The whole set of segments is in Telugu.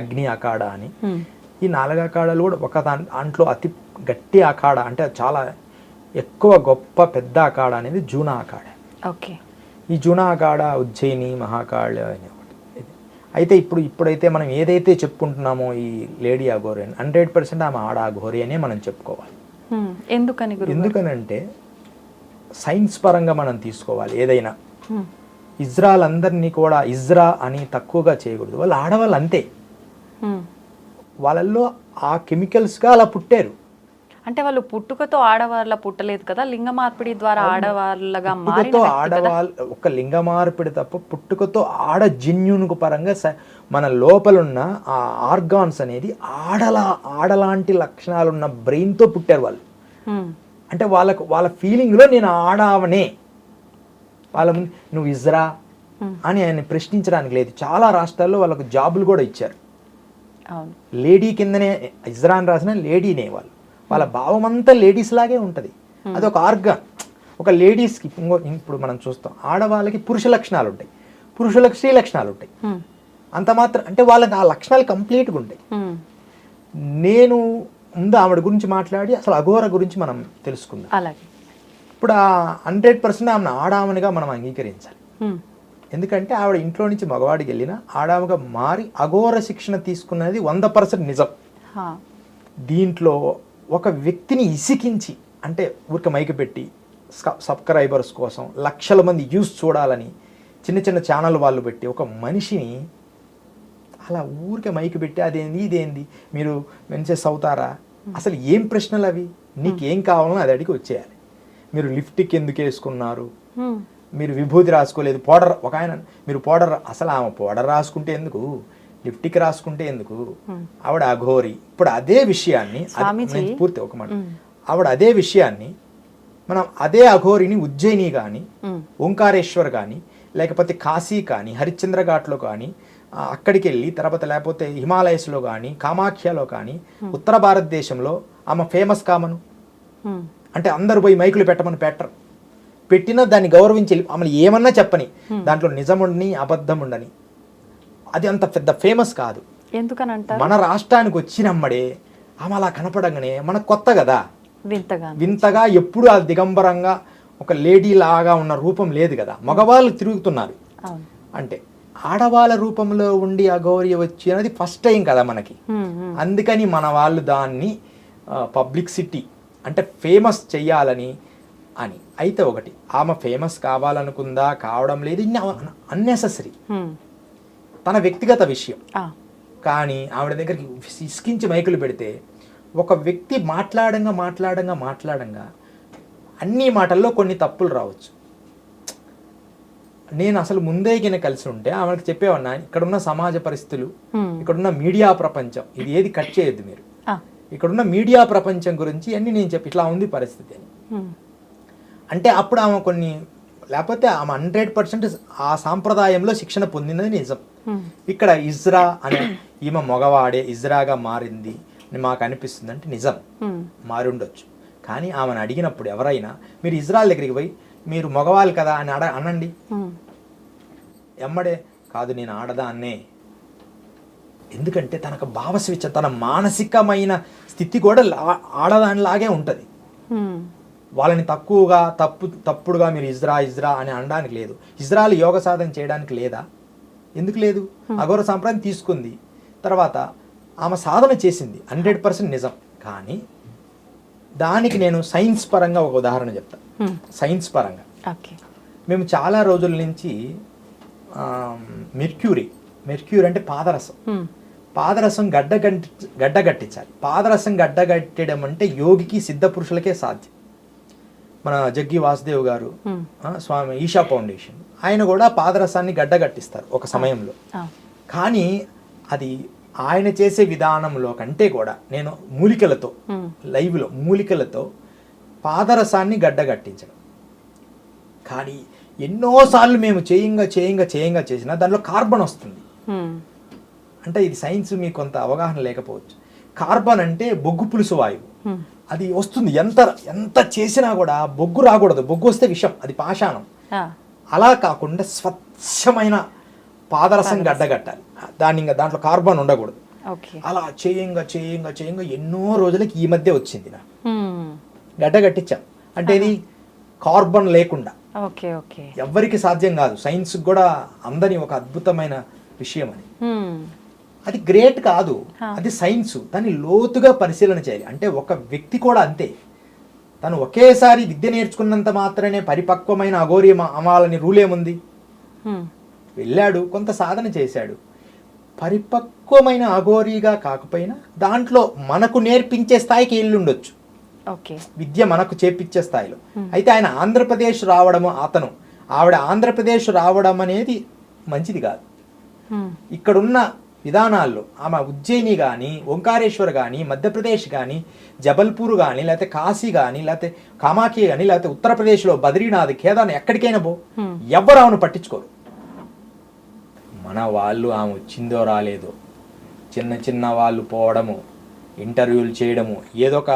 అగ్ని అఖాడ అని. ఈ 4 అఖాడాలు కూడా ఒక దాంట్లో అతి గట్టి అఖాడ అంటే చాలా ఎక్కువ గొప్ప పెద్ద అఖాడ అనేది జూనా అఖాడ. ఓకే. ఈ జూనా అఖాడ ఉజ్జయిని మహాకాళ అని ఒకటి. అయితే ఇప్పుడైతే మనం ఏదైతే చెప్పుకుంటున్నామో ఈ లేడీ అఘోరి అని 100% ఆమె ఆడ అఘోరి అనే మనం చెప్పుకోవాలి. ఎందుకనంటే సైన్స్ పరంగా మనం తీసుకోవాలి ఏదైనా. ఇజ్రాయల్ అందరినీ కూడా ఇజ్రా అని తక్కువగా చేయకూడదు. వాళ్ళు ఆడవాళ్ళు అంతే, వాళ్ళల్లో ఆ కెమికల్స్గా అలా పుట్టారు. అంటే వాళ్ళు పుట్టుకతో ఆడవాళ్ళ పుట్టలేదు కదా, లింగ మార్పిడి ద్వారా ఆడవాళ్ళగా పుట్టుకతో ఆడవాళ్ళు ఒక లింగ మార్పిడి తప్ప పుట్టుకతో ఆడ జన్యునుకు పరంగా మన లోపలున్న ఆ ఆర్గాన్స్ అనేది ఆడలాంటి లక్షణాలు ఉన్న బ్రెయిన్తో పుట్టారు వాళ్ళు. అంటే వాళ్ళ ఫీలింగ్లో నేను ఆడావనే, వాళ్ళ ముందు నువ్వు ఇజ్రా అని ఆయన ప్రశ్నించడానికి లేదు. చాలా రాష్ట్రాల్లో వాళ్ళకు జాబులు కూడా ఇచ్చారు. లేడీ కిందనే ఇజ్రా అని రాసిన లేడీనే వాళ్ళు. వాళ్ళ భావం అంతా లేడీస్ లాగే ఉంటుంది. అది ఒక ఆర్గాన్. ఒక లేడీస్కి ఇప్పుడు మనం చూస్తాం ఆడవాళ్ళకి పురుష లక్షణాలు ఉంటాయి, పురుషులకు స్త్రీ లక్షణాలు ఉంటాయి. అంత మాత్రం అంటే వాళ్ళకి ఆ లక్షణాలు కంప్లీట్గా ఉంటాయి. నేను ముందు ఆవిడ గురించి మాట్లాడి అసలు అఘోర గురించి మనం తెలుసుకుందాం. అలాగే ఇప్పుడు ఆ 100% ఆమెను ఆడామనిగా మనం అంగీకరించాలి. ఎందుకంటే ఆవిడ ఇంట్లో నుంచి మగవాడికి వెళ్ళినా ఆడామగా మారి అఘోర శిక్షణ తీసుకున్నది 100% నిజం. దీంట్లో ఒక వ్యక్తిని ఇసికించి అంటే ఊరికే మైకి పెట్టి సబ్స్క్రైబర్స్ కోసం లక్షల మంది వ్యూస్ చూడాలని చిన్న చిన్న ఛానల్ వాళ్ళు పెట్టి ఒక మనిషిని అలా ఊరికే మైకి పెట్టి అదేంది ఇదేంది మీరు మెన్సెస్ అవుతారా, అసలు ఏం ప్రశ్నలు అవి, నీకేం కావాలో అది అడిగి వచ్చేయాలి. మీరు లిప్స్టిక్ ఎందుకు వేసుకున్నారు, మీరు విభూతి రాసుకోలేదు, పౌడర్ ఒక ఆయన మీరు పౌడర్ అసలు ఆమె పౌడర్ రాసుకుంటే ఎందుకు, లిప్స్టిక్ రాసుకుంటే ఎందుకు, ఆవిడ అఘోరి. ఇప్పుడు అదే విషయాన్ని పూర్తి ఒక మాట ఆవిడ అదే విషయాన్ని మనం అదే అఘోరిని ఉజ్జయిని కానీ ఓంకారేశ్వర్ కానీ లేకపోతే కాశీ కానీ హరిశ్చంద్ర ఘాట్లో కానీ అక్కడికి వెళ్ళి తర్వాత లేకపోతే హిమాలయస్లో కానీ కామాఖ్యలో కానీ ఉత్తర భారతదేశంలో ఆమె ఫేమస్ కామను. అంటే అందరు పోయి మైకులు పెట్టమని పెట్టరు, పెట్టినా దాన్ని గౌరవించి ఆమెను ఏమన్నా చెప్పని, దాంట్లో నిజముండని అబద్ధం ఉండని, అది అంత పెద్ద ఫేమస్ కాదు. ఎందుకనంట మన రాష్ట్రానికి వచ్చినమ్మడే ఆమె అలా కనపడంగానే మనకు కొత్త కదా, వింతగా ఎప్పుడు ఆ దిగంబరంగా ఒక లేడీ లాగా ఉన్న రూపం లేదు కదా, మగవాళ్ళు తిరుగుతున్నారు. అంటే ఆడవాళ్ళ రూపంలో ఉండి అఘోరి వచ్చినది ఫస్ట్ టైం కదా మనకి. అందుకని మన వాళ్ళు దాన్ని పబ్లిసిటీ అంటే ఫేమస్ చెయ్యాలని అని. అయితే ఒకటి ఆమె ఫేమస్ కావాలనుకుందా, కావడం లేదు, ఇన్ని అన్నెసెసరీ తన వ్యక్తిగత విషయం. కానీ ఆవిడ దగ్గరికి ఇసుకించి మైకులు పెడితే ఒక వ్యక్తి మాట్లాడంగా అన్ని మాటల్లో కొన్ని తప్పులు రావచ్చు. నేను అసలు ముందే గిన కలిసి ఉంటే ఆమెకు చెప్పేవన్నా, ఇక్కడున్న సమాజ పరిస్థితులు, ఇక్కడున్న మీడియా ప్రపంచం, ఇది ఏది కట్ చేయొద్దు మీరు, ఇక్కడున్న మీడియా ప్రపంచం గురించి అన్ని నేను చెప్పి ఇట్లా ఉంది పరిస్థితి అని. అంటే అప్పుడు ఆమె కొన్ని లేకపోతే ఆమె 100% ఆ సాంప్రదాయంలో శిక్షణ పొందినది నిజం. ఇక్కడ ఇజ్రా అనే ఈమె మగవాడే ఇజ్రాగా మారింది మాకు అనిపిస్తుంది అంటే నిజం మారి ఉండొచ్చు. కానీ ఆమెను అడిగినప్పుడు ఎవరైనా మీరు ఇజ్రాయల్ దగ్గరికి పోయి మీరు మగవాళ్ళు కదా అని అనండి, ఎమ్మడే కాదు నేను ఆడదా అన్నే. ఎందుకంటే తనకు భావస్వేచ్ఛ, తన మానసికమైన స్థితి కూడా ఆడదానిలాగే ఉంటుంది. వాళ్ళని తక్కువగా తప్పుడుగా మీరు ఇజ్రా అని అనడానికి లేదు. ఇజ్రాయల్ యోగ సాధన చేయడానికి లేదా? ఎందుకు లేదు? అఘోర సాంప్రదాయం తీసుకుంది, తర్వాత ఆమె సాధన చేసింది 100% నిజం. కానీ దానికి నేను సైన్స్ పరంగా ఒక ఉదాహరణ చెప్తాను. సైన్స్ పరంగా మేము చాలా రోజుల నుంచి మెర్క్యూరీ అంటే పాదరసం గడ్డగట్టించాలి. పాదరసం గడ్డగట్టడం అంటే యోగికి సిద్ధ పురుషులకే సాధ్యం. మన జగ్గి వాసుదేవ్ గారు స్వామి ఈషా ఫౌండేషన్ ఆయన కూడా పాదరసాన్ని గడ్డగట్టిస్తారు ఒక సమయంలో. కానీ అది ఆయన చేసే విధానంలో కంటే కూడా నేను మూలికలతో పాదరసాన్ని గడ్డగట్టించడం. కానీ ఎన్నోసార్లు మేము చేయంగా చేసినా దానిలో కార్బన్ వస్తుంది. అంటే ఇది సైన్స్ మీకు కొంత అవగాహన లేకపోవచ్చు. కార్బన్ అంటే బొగ్గు పులుసు వాయువు, అది వస్తుంది. ఎంత చేసినా కూడా బొగ్గు రాకూడదు, బొగ్గు వస్తే విషం, అది పాషాణం. అలా కాకుండా స్వచ్ఛమైన పాదరసం గడ్డగట్టాలి, దాంట్లో కార్బన్ ఉండకూడదు. ఓకే. అలా చేయంగా ఎన్నో రోజులకి ఈ మధ్య వచ్చింది నాకు. గడ్డ కట్టించాం అంటే ఇది కార్బన్ లేకుండా. Okay okay. ఎవ్వరికి సాధ్యం కాదు, సైన్స్ కూడా అందని ఒక అద్భుతమైన విషయం అని. అది గ్రేట్ కాదు, అది సైన్స్. దాన్ని లోతుగా పరిశీలన చేయాలి. అంటే ఒక వ్యక్తి కూడా అంతే, తను ఒకేసారి విద్య నేర్చుకున్నంత మాత్రమే పరిపక్వమైన అఘోరి అమ్మాలని రూల్ ఏముంది? వెళ్ళాడు, కొంత సాధన చేశాడు, పరిపక్వమైన అఘోరీగా కాకపోయినా దాంట్లో మనకు నేర్పించే స్థాయికి వెళ్ళుండొచ్చు. ఓకే, విద్య మనకు చేపించే స్థాయిలో. అయితే ఆయన ఆంధ్రప్రదేశ్ రావడము, ఆవిడ ఆంధ్రప్రదేశ్ రావడం అనేది మంచిది కాదు. ఇక్కడున్న విధానాల్లో ఆమె ఉజ్జయిని కానీ, ఓంకారేశ్వర్ కానీ, మధ్యప్రదేశ్ కానీ, జబల్పూర్ కానీ, లేకపోతే కాశీ కానీ, లేకపోతే కామాఖ్య కానీ, లేకపోతే ఉత్తరప్రదేశ్లో బద్రీనాథ్, కేదార్నాథ్, ఎక్కడికైనా ఎవ్వరు ఆమెను పట్టించుకోరు. మన వాళ్ళు ఆమె వచ్చిందో రాలేదో, చిన్న వాళ్ళు పోవడము, ఇంటర్వ్యూలు చేయడము, ఏదో ఒక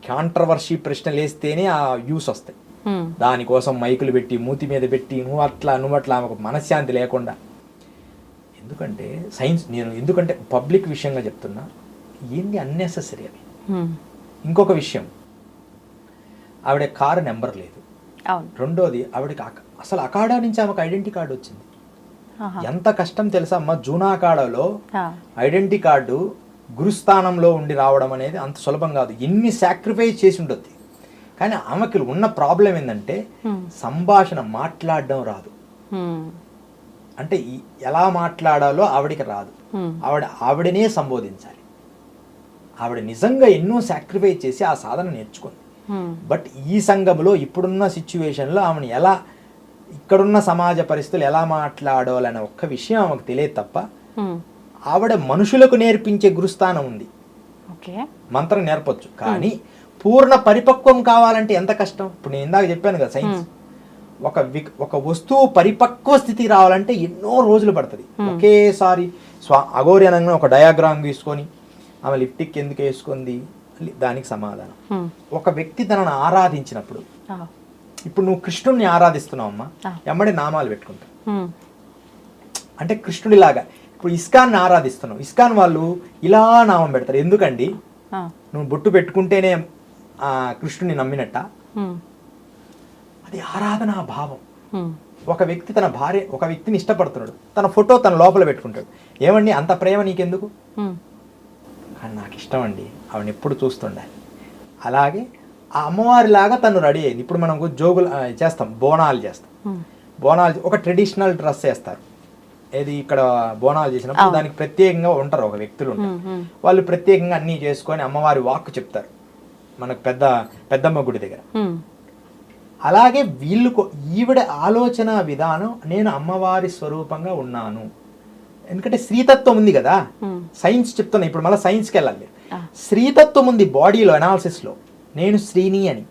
కాంట్రవర్సీ ప్రశ్నలు వేస్తేనే ఆ వ్యూస్ వస్తాయి. దానికోసం మైకులు పెట్టి మూతి మీద పెట్టి నువ్వు అట్లా ఆమెకు మనశ్శాంతి లేకుండా. ఎందుకంటే సైన్స్, నేను ఎందుకంటే పబ్లిక్ విషయంగా చెప్తున్నా, ఏంది అన్నెసెసరీ అవి. ఇంకొక విషయం, ఆవిడ కారు నెంబర్ లేదు. రెండోది, ఆవిడకి అసలు అఖాడా నుంచి ఆమెకు ఐడెంటిటీ కార్డు వచ్చింది. ఎంత కష్టం తెలుసా అమ్మ, జూనా అఖాడాలో ఐడెంటిటీ కార్డు గురుస్థానంలో ఉండి రావడం అనేది అంత సులభం కాదు. ఎన్ని సాక్రిఫైస్ చేసి ఉండొద్ది. కానీ ఆమెకి ఉన్న ప్రాబ్లం ఏంటంటే సంభాషణ మాట్లాడడం రాదు. అంటే ఎలా మాట్లాడాలో ఆవిడికి రాదు. ఆవిడనే సంబోధించాలి. ఆవిడ నిజంగా ఎన్నో సాక్రిఫైస్ చేసి ఆ సాధన నేర్చుకుంది. బట్ ఈ సంఘంలో ఇప్పుడున్న సిచ్యువేషన్లో ఆమెను ఎలా, ఇక్కడున్న సమాజ పరిస్థితులు ఎలా మాట్లాడాలనే ఒక్క విషయం ఆమెకు తెలియదు తప్ప, ఆవిడ మనుషులకు నేర్పించే గురుస్థానం ఉంది. మంత్రం నేర్పొచ్చు, కానీ పూర్ణ పరిపక్వం కావాలంటే ఎంత కష్టం. ఇప్పుడు నేను ఇందాక చెప్పాను కదా, సైన్స్ ఒక వస్తువు పరిపక్వ స్థితికి రావాలంటే ఎన్నో రోజులు పడుతుంది. ఒకేసారి అఘోరి అనగా ఒక డయాగ్రామ్ తీసుకొని ఆమె లిప్టిక్ ఎందుకు వేసుకుంది దానికి సమాధానం. ఒక వ్యక్తి తనను ఆరాధించినప్పుడు, ఇప్పుడు నువ్వు కృష్ణుడిని ఆరాధిస్తున్నావు అమ్మా, ఎమ్మడి నామాలు పెట్టుకుంటావు. అంటే కృష్ణుడిలాగా ఇప్పుడు ఇస్కాన్ ఆరాధిస్తున్నావు, ఇస్కాన్ వాళ్ళు ఇలా నామం పెడతారు. ఎందుకండి? నువ్వు బొట్టు పెట్టుకుంటేనే కృష్ణుని నమ్మినట్ట. అది ఆరాధనా భావం. ఒక వ్యక్తి తన భార్య, ఒక వ్యక్తిని ఇష్టపడుతున్నాడు, తన ఫోటో తన లోపల పెట్టుకుంటాడు. ఏమండి అంత ప్రేమ నీకెందుకు? కానీ నాకు ఇష్టం అండి, ఆవిడని ఎప్పుడు చూస్తుండాలి. అలాగే ఆ అమ్మవారిలాగా తను రెడీ అయింది. ఇప్పుడు మనం జోగులు చేస్తాం, బోనాలు చేస్తాం. బోనాలు ఒక ట్రెడిషనల్ డ్రెస్ వేస్తారు. ఏది ఇక్కడ బోనాలు చేసినప్పుడు దానికి ప్రత్యేకంగా ఉంటారు, ఒక వ్యక్తులు ఉంటారు. వాళ్ళు ప్రత్యేకంగా అన్నీ చేసుకొని అమ్మవారి వాక్కు చెప్తారు మనకు పెద్దమ్మ గుడి దగ్గర. అలాగే ఈవిడ ఆలోచన విధానం, నేను అమ్మవారి స్వరూపంగా ఉన్నాను. ఎందుకంటే స్త్రీతత్వం ఉంది కదా, సైన్స్ చెప్తున్నా. ఇప్పుడు మళ్ళీ సైన్స్కి వెళ్ళాలి. స్త్రీతత్వం ఉంది బాడీలో, అనాలిసిస్లో, నేను స్త్రీని అని.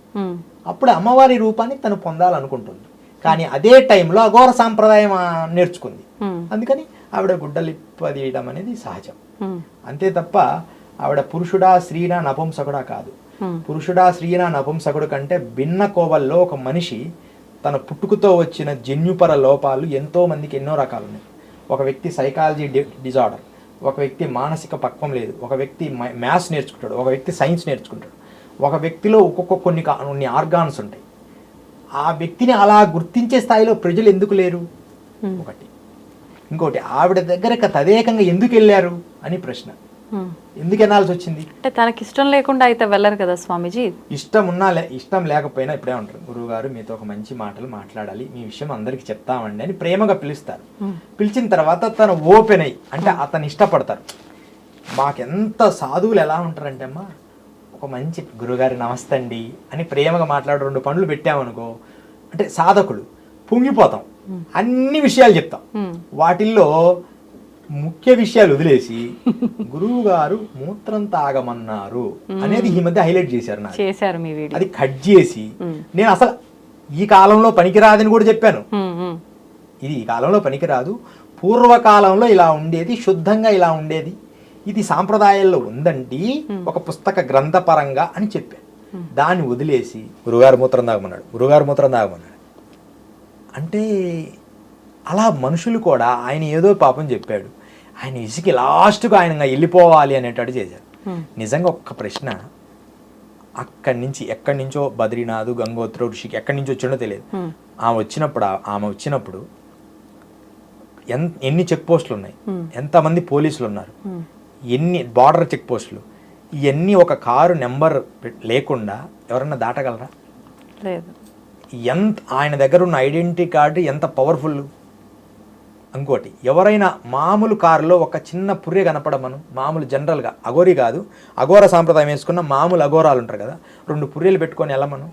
అప్పుడు అమ్మవారి రూపాన్ని తను పొందాలనుకుంటుంది. కానీ అదే టైంలో అఘోర సాంప్రదాయం నేర్చుకుంది. అందుకని ఆవిడ గుడ్డలిప్పదీయడం అనేది సహజం. అంతే తప్ప ఆవిడ పురుషుడా స్త్రీనా నపుంసకుడా కాదు. పురుషుడా స్త్రీనా నపుంసకుడు కంటే భిన్న కోవల్లో ఒక మనిషి తన పుట్టుకతో వచ్చిన జన్యుపర లోపాలు ఎంతో మందికి ఎన్నో రకాలు ఉన్నాయి. ఒక వ్యక్తి సైకాలజీ డిజార్డర్, ఒక వ్యక్తి మానసిక పక్వం లేదు, ఒక వ్యక్తి మ్యాథ్స్ నేర్చుకుంటాడు, ఒక వ్యక్తి సైన్స్ నేర్చుకుంటాడు. ఒక వ్యక్తిలో ఒక్కొక్క కొన్ని ఆర్గాన్స్ ఉంటాయి. ఆ వ్యక్తిని అలా గుర్తించే స్థాయిలో ప్రజలు ఎందుకు లేరు? ఒకటి. ఇంకోటి, ఆవిడ దగ్గరకు తదేకంగా ఎందుకు వెళ్ళారు అని ప్రశ్న. ఎందుకు వెళ్ళాల్సి వచ్చింది? అంటే తనకి ఇష్టం లేకుండా అయితే వెళ్ళరు కదా స్వామీజీ. ఇష్టం లేకపోయినా ఇప్పుడే ఉంటారు, గురువు గారు మీతో ఒక మంచి మాటలు మాట్లాడాలి, మీ విషయం అందరికి చెప్తామండి అని ప్రేమగా పిలుస్తారు. పిలిచిన తర్వాత తను ఓపెన్ అయ్యి, అంటే అతను ఇష్టపడతారు. మాకెంత సాధువులు ఎలా ఉంటారంటే అమ్మా, ఒక మంచి గురుగారి నమస్తే అండి అని ప్రేమగా మాట్లాడు 2 పనులు పెట్టామనుకో, అంటే సాధకులు పొంగిపోతాం, అన్ని విషయాలు చెప్తాం. వాటిల్లో ముఖ్య విషయాలు వదిలేసి గురువు గారు మూత్రం తాగమన్నారు అనేది ఈ మధ్య హైలైట్ చేశారు. అది కట్ చేసి నేను అసలు ఈ కాలంలో పనికిరాదని కూడా చెప్పాను. ఇది ఈ కాలంలో పనికిరాదు, పూర్వకాలంలో ఇలా ఉండేది, శుద్ధంగా ఇలా ఉండేది, ఇది సాంప్రదాయాల్లో ఉందండి ఒక పుస్తక గ్రంథపరంగా అని చెప్పాను. దాన్ని వదిలేసి గురుగారు మూత్రం తాగమన్నాడు అంటే అలా మనుషులు కూడా ఆయన ఏదో పాపం చెప్పాడు, ఆయన ఇసుకి లాస్ట్గా ఆయన వెళ్ళిపోవాలి అనేటట్టు చేశారు. నిజంగా ఒక్క ప్రశ్న, అక్కడి నుంచి ఎక్కడి నుంచో బద్రీనాథ్, గంగోత్రి, ఋషికి ఎక్కడి నుంచి వచ్చిండో తెలియదు. ఆమె వచ్చినప్పుడు ఎన్ని చెక్ పోస్టులు ఉన్నాయి, ఎంతమంది పోలీసులు ఉన్నారు, ఎన్ని బార్డర్ చెక్ పోస్టులు, ఇవన్నీ ఒక కారు నెంబర్ లేకుండా ఎవరన్నా దాటగలరా? లేదు. ఆయన దగ్గర ఉన్న ఐడెంటిటీ కార్డు ఎంత పవర్ఫుల్. ఇంకోటి, ఎవరైనా మామూలు కారులో ఒక చిన్న పుర్రె కనపడమను, మామూలు జనరల్గా అఘోరి కాదు, అఘోర సాంప్రదాయం వేసుకున్న మామూలు అఘోరాలు ఉంటారు కదా, 2 పుర్రెలు పెట్టుకొని వెళ్ళమను,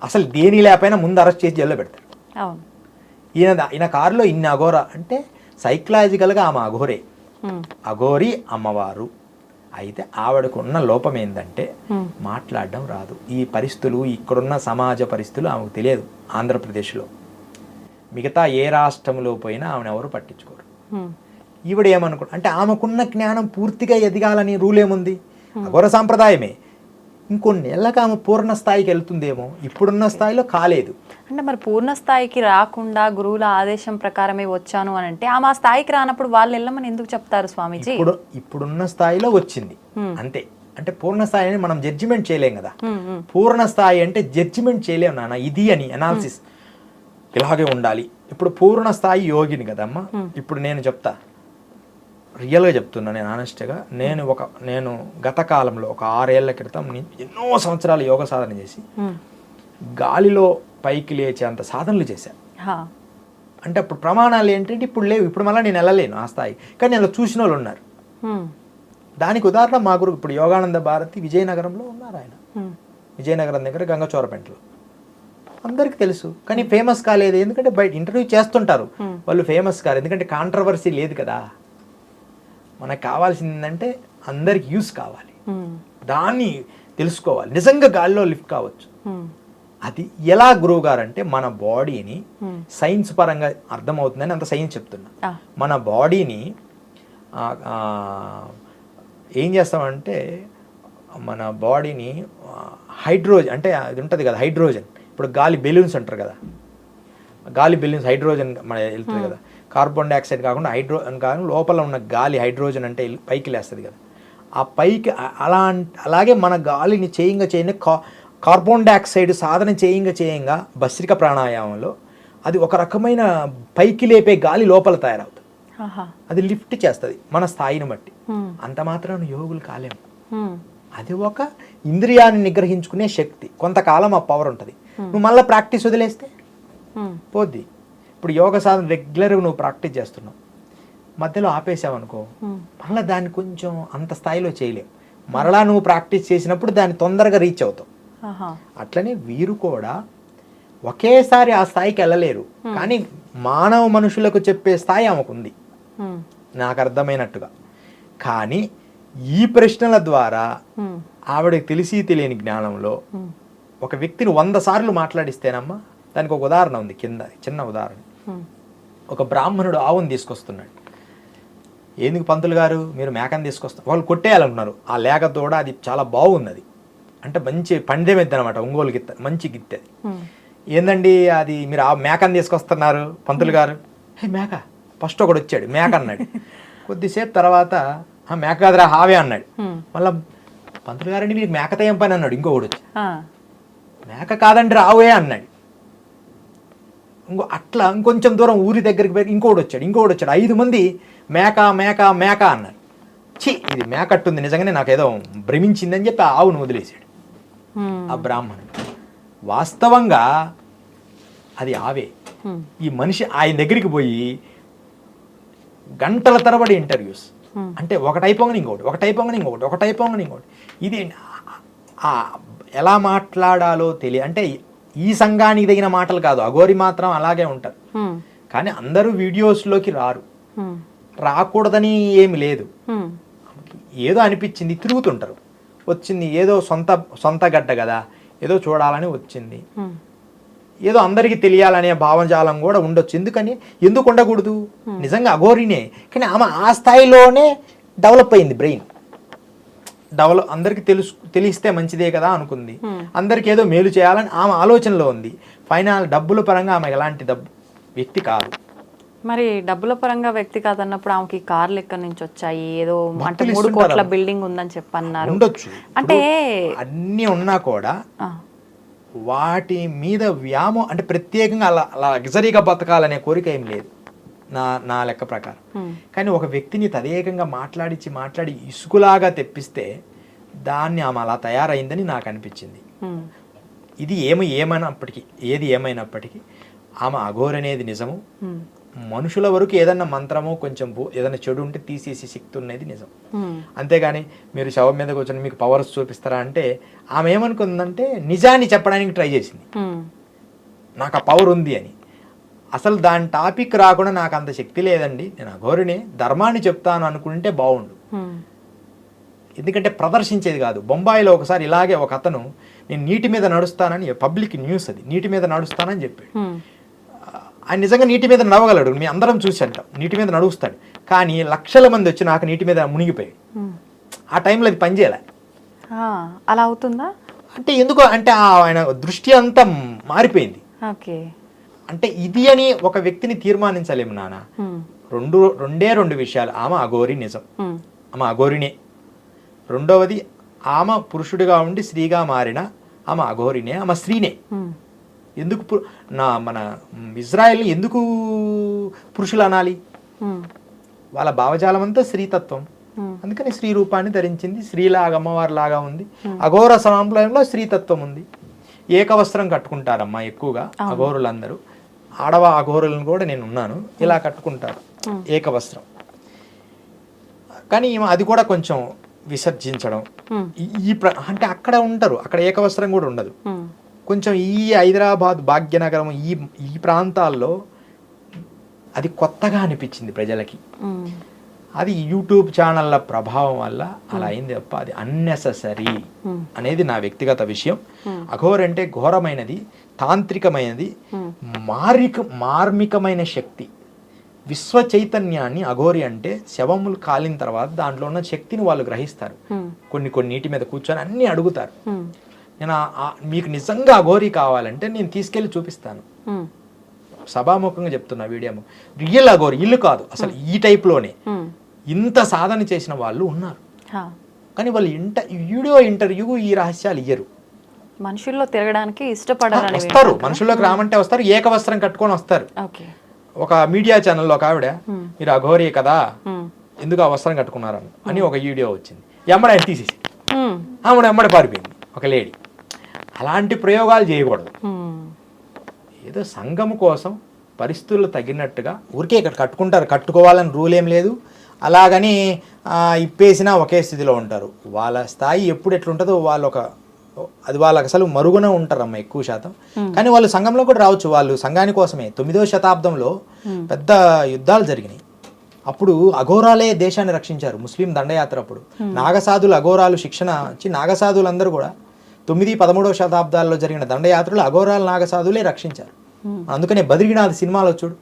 అసలు దేని లేకపోయినా ముందు అరెస్ట్ చేసి జైల్లో పెడతారు. ఈయన కారులో ఇన్ని అఘోర అంటే సైకలాజికల్గా ఆమె అఘోరే, అఘోరి అమ్మవారు. అయితే ఆవిడకు ఉన్న లోపం ఏంటంటే మాట్లాడడం రాదు. ఈ పరిస్థితులు, ఇక్కడున్న సమాజ పరిస్థితులు ఆమెకు తెలియదు. ఆంధ్రప్రదేశ్లో మిగతా ఏ రాష్ట్రంలో పోయినా ఆమెను ఎవరు పట్టించుకోరు. ఈవిడ ఏమనుకుంటా అంటే ఆమెకున్న జ్ఞానం పూర్తిగా ఎదగాలని రూల్ ఏముంది? అఘోర సాంప్రదాయమే. ఇంకొన్ని నెలలకు ఆమె పూర్ణ స్థాయికి వెళ్తుందేమో, ఇప్పుడున్న స్థాయిలో కాలేదు. అంటే మరి పూర్ణ స్థాయికి రాకుండా గురువుల ఆదేశం ప్రకారమే వచ్చాను అని అంటే ఆమె ఆ స్థాయికి రానప్పుడు వాళ్ళు వెళ్ళమని ఎందుకు చెప్తారు స్వామీజీ? ఇప్పుడున్న స్థాయిలో వచ్చింది అంతే. అంటే పూర్ణ స్థాయి అని మనం జడ్జిమెంట్ చేయలేం కదా. పూర్ణ స్థాయి అంటే జడ్జిమెంట్ చేయలేము నాన్న, ఇది అని అనాలిసిస్ ఇలాగే ఉండాలి. ఇప్పుడు పూర్ణ స్థాయి యోగిని కదమ్మా. ఇప్పుడు నేను చెప్తా, రియల్గా చెప్తున్నా, నేను ఆనెస్ట్గా, నేను గత కాలంలో ఒక 6 ఏళ్ల క్రితం ఎన్నో సంవత్సరాలు యోగ సాధన చేసి గాలిలో పైకి లేచేంత సాధనలు చేశాను. అంటే అప్పుడు ప్రమాణాలు ఏంటంటే ఇప్పుడు లేవు, ఇప్పుడు మళ్ళీ నేను వెళ్ళలేను ఆ స్థాయి, కానీ నేను చూసిన వాళ్ళు ఉన్నారు. దానికి ఉదాహరణ మా గురు ఇప్పుడు యోగానంద భారతి విజయనగరంలో ఉన్నారు. ఆయన విజయనగరం దగ్గర గంగచోరపెంటలో అందరికి తెలుసు, కానీ ఫేమస్ కాలేదు. ఎందుకంటే బయట ఇంటర్వ్యూ చేస్తుంటారు, వాళ్ళు ఫేమస్ కాదు, ఎందుకంటే కాంట్రవర్సీ లేదు కదా. మనకు కావాల్సింది ఏంటంటే అందరికి యూస్ కావాలి, దాన్ని తెలుసుకోవాలి, నిజంగా గాల్లో లిఫ్ట్ కావచ్చు. అది ఎలా గురువు గారు అంటే మన బాడీని సైన్స్ పరంగా అర్థమవుతుందని అంత సైన్స్ చెప్తున్నా. మన బాడీని ఏం చేస్తామంటే మన బాడీని హైడ్రోజన్ అంటే అది ఉంటుంది కదా, హైడ్రోజన్. ఇప్పుడు గాలి బెలూన్స్ అంటారు కదా, గాలి బెలూన్స్ హైడ్రోజన్ మన వెళ్తుంది కదా, కార్బన్ డైఆక్సైడ్ కాకుండా హైడ్రోజన్ కాకుండా లోపల ఉన్న గాలి హైడ్రోజన్ అంటే పైకి లేస్తుంది కదా. ఆ పైకి అలాగే మన గాలిని చేయంగా కార్బన్ డైఆక్సైడ్ సాధన చేయంగా భస్త్రిక ప్రాణాయామంలో అది ఒక రకమైన పైకి లేపే గాలి లోపల తయారవుతుంది. అది లిఫ్ట్ చేస్తుంది మన స్థాయిని బట్టి. అంత మాత్రాన యోగులు కాలేము. అది ఒక ఇంద్రియాన్ని నిగ్రహించుకునే శక్తి. కొంతకాలం ఆ పవర్ ఉంటుంది. నువ్వు మళ్ళీ ప్రాక్టీస్ వదిలేస్తే పోద్ది. ఇప్పుడు యోగ సాధన రెగ్యులర్గా నువ్వు ప్రాక్టీస్ చేస్తున్నావు, మధ్యలో ఆపేసావనుకో మళ్ళీ దాన్ని కొంచెం అంత స్థాయిలో చేయలేవు. మరలా నువ్వు ప్రాక్టీస్ చేసినప్పుడు దాన్ని తొందరగా రీచ్ అవుతావు. అట్లనే వీరు కూడా ఒకేసారి ఆ స్థాయికి వెళ్ళలేరు, కానీ మానవ మనుషులకు చెప్పే స్థాయి ఆమెకుంది నాకు అర్థమైనట్టుగా. కానీ ఈ ప్రశ్నల ద్వారా ఆవిడకి తెలిసి తెలియని జ్ఞానంలో ఒక వ్యక్తిని 100 సార్లు మాట్లాడిస్తేనమ్మా, దానికి ఒక ఉదాహరణ ఉంది కింద, చిన్న ఉదాహరణ. ఒక బ్రాహ్మణుడు ఆవును తీసుకొస్తున్నాడు. ఎందుకు పంతులు గారు మీరు మేకను తీసుకొస్తారు? వాళ్ళు కొట్టేయాలనుకున్నారు. ఆ లేక తోడ అది చాలా బాగుంది, అది అంటే మంచి పందెం ఎద్దు అనమాట, ఒంగోలు గిత్త, మంచి గిత్త. ఏందండి అది మీరు ఆ మేకను తీసుకొస్తున్నారు పంతులు గారు? హే మేక, ఫస్ట్ ఒకడు వచ్చాడు మేక అన్నాడు. కొద్దిసేపు తర్వాత మేక కాదురా హావే అన్నాడు. మళ్ళీ పంతులు గారండి మీరు మేకతో ఏం పని అన్నాడు. ఇంకొకడు వచ్చి మేక కాదండి రావే అన్నాడు. అట్లా ఇంకొంచెం దూరం ఊరి దగ్గరికి పోయి ఇంకోటి వచ్చాడు. 5 మంది మేక మేక మేక అన్నారు. ఛీ ఇది మేకట్టుంది, నిజంగానే నాకేదో భ్రమించిందని చెప్పి ఆ ఆవును వదిలేశాడు ఆ బ్రాహ్మణుడు. వాస్తవంగా అది ఆవే. ఈ మనిషి ఆయన దగ్గరికి పోయి గంటల తరబడి ఇంటర్వ్యూస్, అంటే ఒకటైపోగానే ఇంకోటి. ఇది ఎలా మాట్లాడాలో అంటే ఈ సంఘానికి తగిన మాటలు కాదు, అఘోరి మాత్రం అలాగే ఉంటారు. కానీ అందరూ వీడియోస్లోకి రాకూడదని ఏమి లేదు. ఏదో అనిపించింది, తిరుగుతుంటారు. వచ్చింది ఏదో సొంత గడ్డ కదా, ఏదో చూడాలని వచ్చింది, ఏదో అందరికీ తెలియాలనే భావజాలం కూడా ఉండొచ్చు. ఎందుకు ఉండకూడదు? నిజంగా అఘోరినే, కానీ ఆమె ఆ స్థాయిలోనే డెవలప్ అయింది బ్రెయిన్. అందరికి తెలిస్తే మంచిదే కదా అనుకుంది. అందరికి ఏదో మేలు చేయాలని ఆమె ఆలోచనలో ఉంది. ఫైనల్ డబ్బుల పరంగా ఆమె ఎలాంటి వ్యక్తి కాదు. మరి డబ్బుల పరంగా వ్యక్తి కాదన్నప్పుడు ఆమెకి కార్లు ఎక్కడి నుంచి వచ్చాయి, ఏదో అంటే భక్తులు 3 కోట్ల బిల్డింగ్ ఉందని చెప్పన్నారు. ఉండొచ్చు. అంటే అన్నీ ఉన్నా కూడా వాటి మీద వ్యామోహం అంటే ప్రత్యేకంగా అలా లగ్జరీగా బతకాలనే కోరిక ఏం లేదు నా లెక్క ప్రకారం. కానీ ఒక వ్యక్తిని తదేకంగా మాట్లాడి ఇసుకులాగా తెప్పిస్తే దాన్ని ఆమె అలా తయారైందని నాకు అనిపించింది. ఇది ఏది ఏమైనప్పటికీ ఆమె అఘోర అనేది నిజము. మనుషుల వరకు ఏదన్నా మంత్రమో కొంచెం ఏదైనా చెడు ఉంటే తీసేసి శక్తి ఉన్నది నిజం. అంతేగాని మీరు శవం మీద కూర్చొని మీకు పవర్స్ చూపిస్తారా అంటే ఆమె ఏమనుకుందంటే నిజాన్ని చెప్పడానికి ట్రై చేసింది, నాకు ఆ పవర్ ఉంది అని. అసలు దాని టాపిక్ రాకుండా నాకు అంత శక్తి లేదండి, నేను అఘోరిని ధర్మాన్ని చెప్తాను అనుకుంటే బాగుండు. ఎందుకంటే ప్రదర్శించేది కాదు. బొంబాయిలో ఒకసారి ఇలాగే ఒక అతను నేను నీటి మీద నడుస్తానని, పబ్లిక్ న్యూస్ అది, నీటి మీద నడుస్తానని చెప్పాడు. ఆయన నిజంగా నీటి మీద నడవగలడు, మీ అందరం చూసి అంటాం, నీటి మీద నడుస్తాడు. కానీ లక్షల మంది వచ్చి నాకు నీటి మీద మునిగిపోయాడు. ఆ టైంలో అది పనిచేయాలి. అలా అవుతుందా అంటే ఎందుకు అంటే ఆయన దృష్టి అంతా మారిపోయింది. అంటే ఇది అని ఒక వ్యక్తిని తీర్మానించలేము నాన్న. రెండు విషయాలు. ఆమె అఘోరి నిజం, ఆమె అఘోరినే. రెండవది ఆమె పురుషుడిగా ఉండి స్త్రీగా మారిన ఆమె అఘోరినే, ఆమె స్త్రీనే. ఎందుకు మన ఇజ్రాయెల్ని ఎందుకు పురుషులు అనాలి? వాళ్ళ భావజాలం అంతా స్త్రీతత్వం, అందుకని స్త్రీ రూపాన్ని ధరించింది, స్త్రీలాగా అమ్మవారిలాగా ఉంది. అఘోర సాంప్రదాయంలో స్త్రీతత్వం ఉంది. ఏకవస్త్రం కట్టుకుంటారమ్మా ఎక్కువగా అఘోరులందరూ. ఆడవ అఘోరులను కూడా నేను ఉన్నాను, ఇలా కట్టుకుంటారు ఏకవస్త్రం. కానీ అది కూడా కొంచెం విసర్జించడం అంటే అక్కడ ఉంటారు, అక్కడ ఏకవస్త్రం కూడా ఉండదు. కొంచెం ఈ హైదరాబాద్ భాగ్యనగరం ఈ ప్రాంతాల్లో అది కొత్తగా అనిపించింది ప్రజలకి. అది యూట్యూబ్ ఛానళ్ళ ప్రభావం వల్ల అలా అయింది తప్ప అది అన్నెసెసరీ అనేది నా వ్యక్తిగత విషయం. అఘోర్ అంటే ఘోరమైనది, తాంత్రికమైనది, మార్మికమైన శక్తి, విశ్వ చైతన్యాన్ని. అఘోరి అంటే శవములు కాలిన తర్వాత దాంట్లో ఉన్న శక్తిని వాళ్ళు గ్రహిస్తారు. కొన్ని నీటి మీద కూర్చొని అన్ని అడుగుతారు. నేను మీకు నిజంగా అఘోరి కావాలంటే నేను తీసుకెళ్లి చూపిస్తాను. సభాముఖంగా చెప్తున్నా, వీడియో రియల్ అఘోరి, ఇల్లు కాదు అసలు, ఈ టైప్లోనే ఇంత సాధన చేసిన వాళ్ళు ఉన్నారు. కానీ వాళ్ళు వీడియో ఇంటర్వ్యూ ఈ రహస్యాలు ఇయ్యరు. మనుషుల్లో తిరగడానికి ఇష్టపడారు. వస్తారు, మనుషుల్లోకి రామంటే వస్తారు, ఏకవస్త్రం కట్టుకొని వస్తారు. ఒక మీడియా ఛానల్లో ఒక ఆవిడ, మీరు అఘోరి కదా, ఎందుకు ఆ వస్త్రం కట్టుకున్నారని అని ఒక వీడియో వచ్చింది. ఎమ్మడ తీసేసి ఎమ్మడ పారిపోయింది ఒక లేడీ. అలాంటి ప్రయోగాలు చేయకూడదు. ఏదో సంఘం కోసం పరిస్థితులు తగినట్టుగా ఊరికే ఇక్కడ కట్టుకుంటారు, కట్టుకోవాలని రూల్ ఏం లేదు. అలాగని ఇప్పేసినా ఒకే స్థితిలో ఉంటారు. వాళ్ళ స్థాయి ఎప్పుడు ఎట్లుంటుందో వాళ్ళకి అసలు మరుగున ఉంటారమ్మ ఎక్కువ శాతం. కానీ వాళ్ళు సంఘంలో కూడా రావచ్చు. వాళ్ళు సంఘాని కోసమే 9వ శతాబ్దంలో పెద్ద యుద్ధాలు జరిగినాయి. అప్పుడు అఘోరాలే దేశాన్ని రక్షించారు. ముస్లిం దండయాత్ర అప్పుడు నాగసాధులు, అఘోరాలు శిక్షణ ఇచ్చి నాగసాధులందరూ కూడా 9, 13వ శతాబ్దాల్లో జరిగిన దండయాత్రలు అఘోరాలు నాగసాధులే రక్షించారు. అందుకనే బద్రీనాథ్ సినిమాలో చూడు,